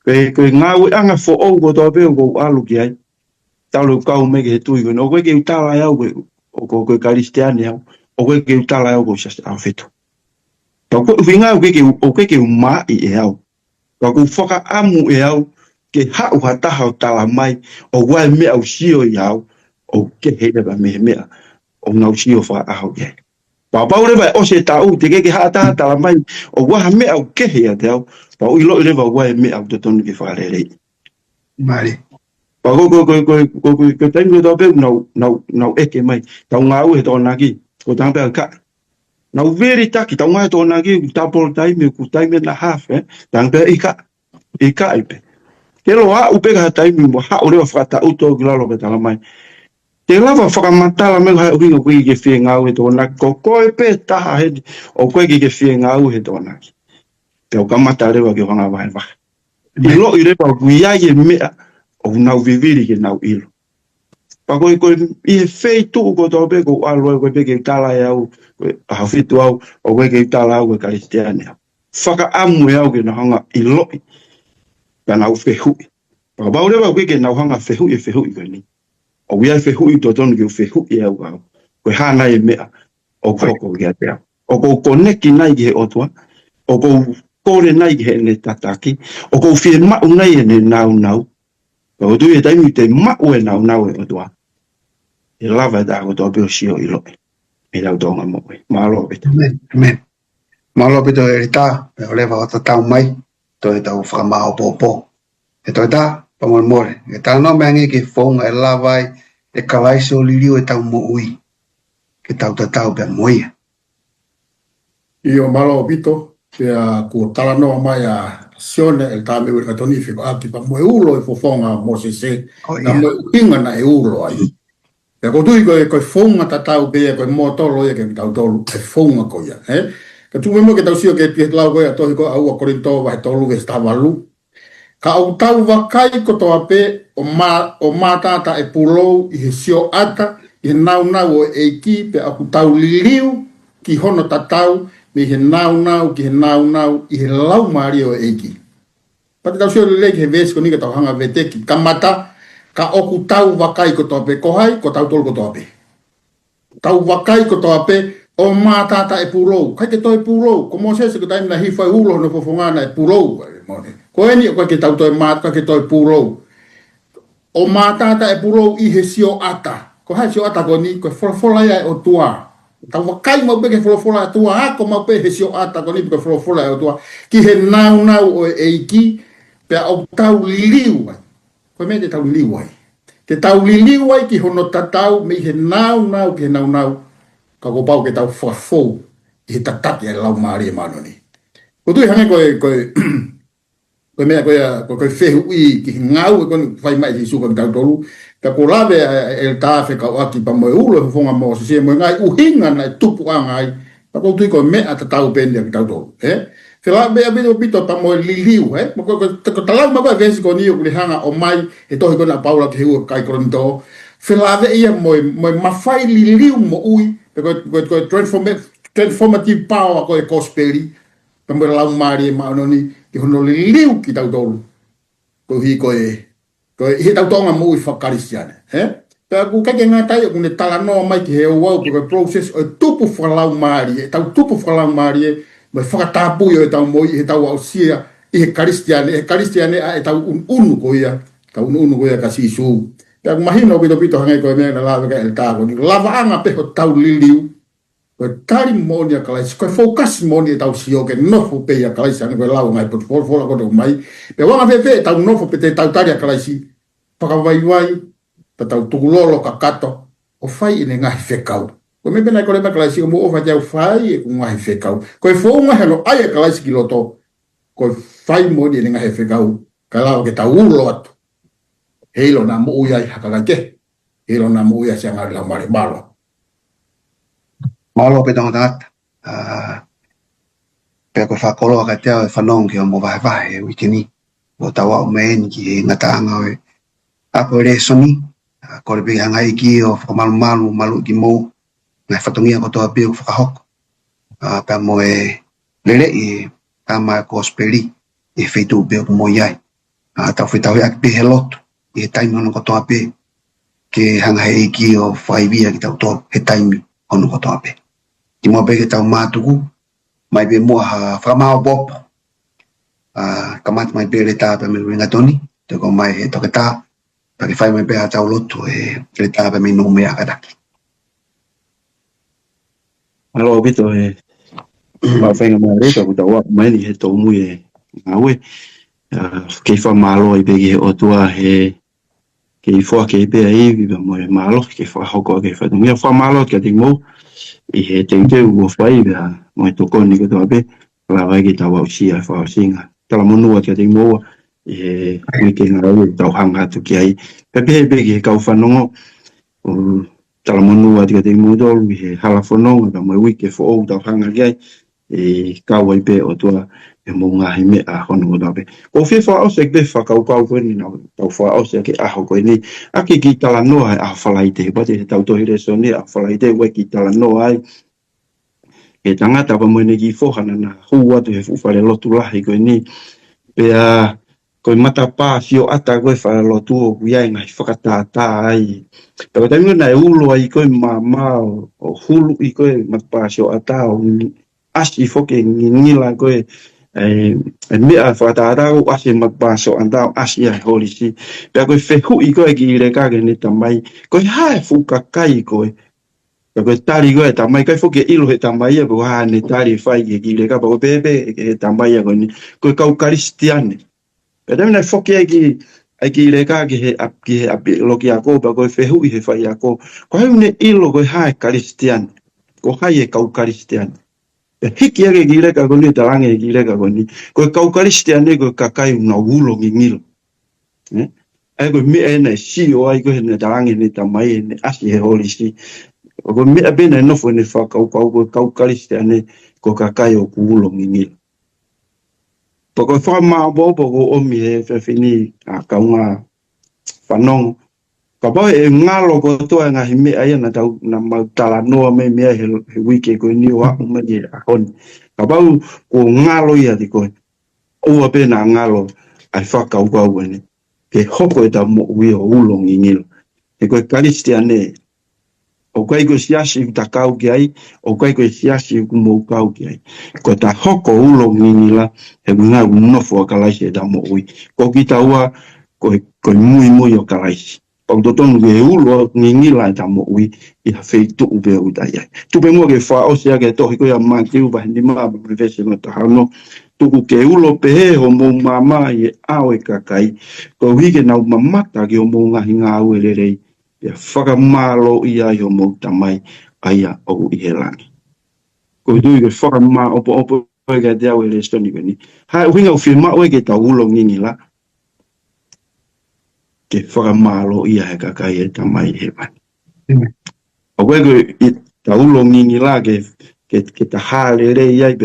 koe ngawe anga fo au ko toa peo ko alu ki ai. Talo kau mege he tui koe, o koe ke utala au koe, o koe karistiane au, o koe ke utala au koe sas au whetu. Tau koe uwinga o koe ke umai e au. Tau koe whaka amu e au, ke hau hataha o tala mai, o wai mea au sio I au, o ke herewa mehe mea, o ngau sio wha ahau ke. Pau rewa o se tau, te ke hataha tala mai, o waha mea au ke hea te au, pau ilo rewa wai mea au te tonu ke whakarerei. Mari. Pa ko taimi to pe nau eke mai tau ngau he tona ki ko tampe ka nau veri taki tau ngau tona ki tapol taimi ku taimi na half tampe ika ipe ke lo a upe ka taimi mo ha ore fata uto glalo ke tala mai te lava whakamatala me ha uinga kui ke fie ngau he tona ko koe pe taha he o koe ke fie ngau he tona ki te o kamata rewa ke wanga vai vai ilo ire pa kuia ye mea o nau viviri ke nau ilo. Pa koe I he whei tuku ko tau pe ko aloe koe pe ke tala e au, a hawhitu au, o koe ke tala au ke karistiane au. Whaka amu e au ke na hanga I loi, ka nau whehui. Pa baurewa koe ke nau hanga whehui koe ni. O wia whehui to tonu ke whehui au au. Koe hana e mea, o koko ke ate au. O ko koneki nai ke he otua, o ko kore nai ke he ne tataki, o ko whie mau nai e ne nau. O tu e taimi te mau e nau e otua. E lava e tako toa peo sio I loe. E lau tonga mo e. Mahalo pito. Amen. Mahalo pito e rita, e o lewa o tatau mai, to e tau whakamao pōpō. E toi tā, pamore. E tā no meangi ke whonga e lawai, e kalaiso liriu e tau mo ui. Ke tau tatau pia moia. Io malo pito, pia ku tala noa mai a sione e tā mewe katoni whiko aki pa moe ulo e fofonga mo se se, na moe inga na e ulo ai. Pia kotui koe fonga tatau pia koe mo tolo e ke tau tolu e fonga koia. Ka tu memo ke tau sio ke pia lau koe a tohi ko aua korinto vai tolu e stavalu. Ka au tau wakai ko toa pe o mā tata e pulou I he sio ata, I he nau o e ki pe aku tau liriu ki hono tatau, me he nau ki he nau I he lau maari o eiki. Pati tau sio lelei he vesi ko nika tau hanga veteki. Ka mata, ka oku tau wakai ko tope kohai, ko tau tolu ko tope. tau wakai ko toa pe o mātata e pūrou. Kai ke toi pūrou, ko mō sese ko taimina hifai ulo no fofongana e pūrou. Ko eni o kai ke tau toi mātata, kai ke toi pūrou. O mātata e pūrou I he sio ata. Ko hai sio ata ko ni, ko wholafola ia e o tua. Tau wakai mau pe ke wholafola e tua, ako mau pe he sio ata ko ni, ko wholafola e o tua. Ki he nau o e iki, pe au tau liu ai. Ko me te tau liu ai. Te tau liu ai ki hono tatau, me he nau, ki he nau. Ka ko pau ke tau whafou, ki he tataki e lau maari e mano ni. Ko tui hange koe mea koe whehu I ki ngau e koni whai mai si suka ki tau tolu. Ka ko lawe e tāwhe kau aki pa moe ulo e whonga mo se moe ngai uhinga na e tupu a ngai. Ka ko tui koe mea ta tau pendia ki tau tolu. Te la mea bito pa moe liliu. Ko talau ma koe vesi ko ni o kuli hanga o mai e tohi kona paula ki heu kai koronto. Whilawe ia moe mawhai liliu mo ui. Koe transformative power koe kosperi. Pa moe lau maari e maanoni. Ki hono liliu ki tau tolu. Ko hi koe he tau tonga mo I whakarisiane. Pea ku kake ngā tai o kune tala noa mai ki he o wau koe process o tupu whalau maari e. Tau tupu whalau maari e. Mai whakatapui o e tau moi he tau au sia I he karistiane. He karistiane a e tau unu ko ia. Tau unu ko ia ka sisu. Pea ku mahino pito hangai koe mea na lawe ka el tāko. Lava anga peho tau liliu. Koe tari monia kalaisi, koe focus monia tau sioke, nofo peia kalaisi, ane koe lau ngai potu fola koto mai. Pe wanga fefe tau nofo pe te tau taria kalaisi, whakawaiwai, pa tau tukulolo ka kato, o whai ine ngahi whekau. Koe me pena kore ma kalaisi, o mo ofa jau whai e ku ngahi whekau. Koe whaunga heno aia kalaisi ki loto, koe whai monia ine ngahi whekau, ka lau ke tau ulo atu. Heilo na mo uiai hakakake, heilo na mo uiai siangari lau mare malo. Malo pe tonga tangata. Pea koe whakoloa ka teo e whanong ki o mo vahe wikini. O tawa o meni ki he ngataanga o e. Ako e resoni. Kore pe hanga iki o whakamalu malu ki mou. Ngai whatongia ko toa peo whakahoko. Pea mo e lele I tama e kosperi. E whaitu peo ko mo iai. Tau whaitau aki pe he loto. I he taimi ono ko toa pe. Ke hanga he iki o whaivia ki tau toa. He taimi ono ko toa pe. Ki mua peke tau mātuku, mai pe mua whakamao bopo. Kamati mai pe le tā pe me ringa toni, te ko mai he toke tā, pa ke whai mai pe a tau loto e le tā pe me no mea kadaki. Alo bito e whawhenga mai reka kuta wak mai ni he tau mui e ngawe. Kei whamalo I peki he otua he kei whua kei pea iwi pa mo e malo, kei whahoko kei whatungia whamalo kia ting mou. I he teu o whai bea mo e tokoni ko toa pe la vai ki tau au sia whao singa tala monua kia ting moa I he wiki ngarau tau hanga atu ki ai pepe ki he kau whanongo tala monua kia ting moa tolu I he hala whanonga ka mo e wiki whao tau hanga ki ai e kau ai pe o toa e mo ngahi me a hono ko toa pe ko whi whao se pe whakau koe ni na tau whao se ke aho koe ni aki ki tala noa ai aho whalaite pate he tau tohi reso ni aho whalaite ue ki tala noa ai e tangata pa moene ki whohana na hu atu he whare lotu lahi koe ni pea koe mata pā fio ata koe whare lotu o kuiai ngai whakatātā ai pea koe taminga na e ulo ai koe mā o hulu I koe mata pā fio ata o asi whoke ngila koe e mea whakatātā o asi mata pā fio ata o asi ai hori si pea koe whehu I koe ki re kage ne tamai koe hae whukakai koe koe tari koe tamai kai whoke ilo he tamai e koe ne tari whai ke ki re ka koe pepe he tamai koe ni koe kau karistiane pea tamina whoke ai ki re ka ke he api loki ako pa koe whehu I he whai ako koe hau ne ilo koe hae karistiane koe hai e kau karistiane hiki ake ki re ka koe ni talange ki re ka koe ni koe kau karistiane koe kakai una ulo ngingilo ai koe mea ena si o ai koe ne talange ne tamai ne asi he holi si ko mea bena nofo ne whakau kau karistiane ko kakai o kuulo ngingilo. Poko whamā bobo ko omi he whawhini a kaunga whanongo. Ka pau e ngalo ko toa ngahi mea ia na tau na mautala noa me mea he wike ko ni o aku mai a honi. Ka pau ko ngalo ia di koe. Oua bena ngalo ai whakau kau ene. Ke hoko e ta mo ui o ulo ngingilo. E koe karistiane o kai ko siasi ta kau ki ai o kai ko siasi ku mo kau ki ai ko ta hoko ulo ngila e nga no fo kala se da mo ui ko ki ta wa ko mui o kala se o to ton ge ulo ngila da mo ui i ha fe tu be u da ai tu be mo ke fa o sia ke to ko ya ma ki u ba ni ma ba me se no ta no tu ku ke ulo pe he ho mo mama e awe kakai ko wi ke na mamata ke o mo nga hinga u le rei ya whakamalo ia i o mo tamai aia o i he langi. Ko tui ke whakama opo e ka te au e le stoni koni. Hai uhinga u whima oe ke tau ulo ngingi la. Ke whakamalo ia he kakai e tamai he wani. O koe ke tau ulo ngingi la ke ta hale re iai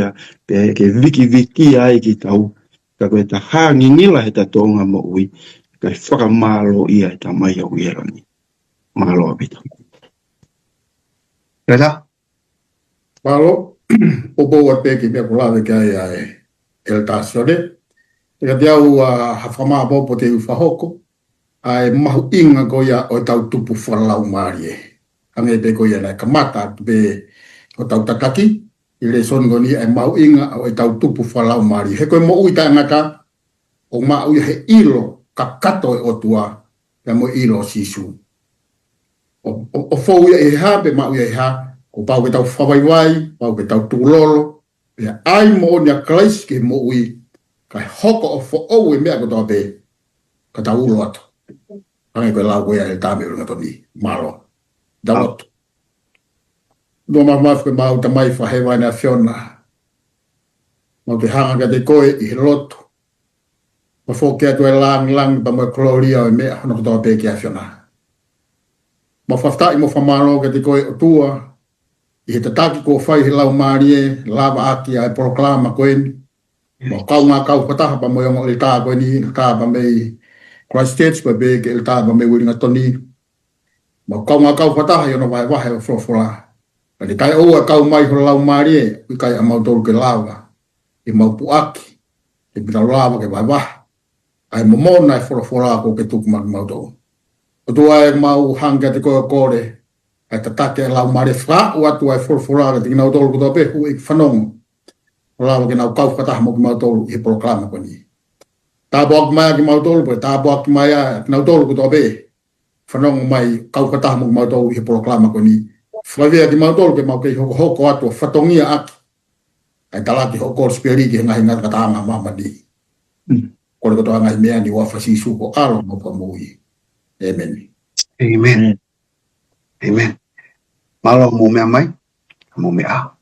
pe ke viki ai ki tau. Ka koe ta haa ngingi la he ta tonga mo ui. Ka whakamalo ia he tamai o i he langi. Malo abito. Rela? Malo, opo wa peki me kula de kai ai el tasore. Ka te au hawhama popo te uwhahoko. Ai mahu inga ko ia o tau tupu whalau marie. Ange pe ko ia na kamata be o tau tataki. I le son goni ai mahu inga o tau tupu whalau marie. He koe mo ui ta ngaka o ma ui he ilo kakato e o tua ya mo ilo sisu. O fau ia e ha pe ma ia e ha ko pau ke tau whawaiwai, pau ke tau tūlolo, pe ai mo nia klais ke mo ui, kai hoko o fo o e mea ko tau pe, ka tau ulo ato. Ange koe lau koe a he tāme runga toni, malo, daloto. Nua mahmaf koe mau tamai whahewai na whiona, mau te hanga ka te koe i he loto, ma fo ke atu e lang, pa mo e kloria o e mea, hono ko tau pe ke a whiona. Ma whaftai mo whamaro ke te koe o tua, i he tataki ko whai he lau marie, lava aki ai proklama koe ni. Ma kau ngā kau whataha pa mo yongo ili tā koe ni, tā pa mei Christchurch koe be ke ili tā pa mei wiringa toni. Ma kau ngā kau whataha yono vai wahe o whorofora. Kani kai oua kau mai ho lau marie, i kai amau tolu ke lava, i mau puaki, i pina lava ke vai wahe. Ai momona e whorofora ko ke tuku mau tolu. O tua e mau hanga te koe kore, ai tatake e lau mare wha, o atu ai whorofora, te kinau tolu kuto pehu i whanongo. O lau ke nau kau kataha mo ki mau tolu i proklama ko ni. Tāpo aki mai ki mau tolu, tāpo aki mai a kinau tolu kuto pe, whanongo mai kau kataha mo ki mau tolu i proklama ko ni. Whawea ki mau tolu ke mau kei hoko atu, whatongia aki. Ai talaki hoko speri ki ngahi ngata kataanga mama ni. Kore koto angai mea ni wafasi suko alo mo pa mui. Amen. Amen. Amen. Malo mo mea mai, mo mea.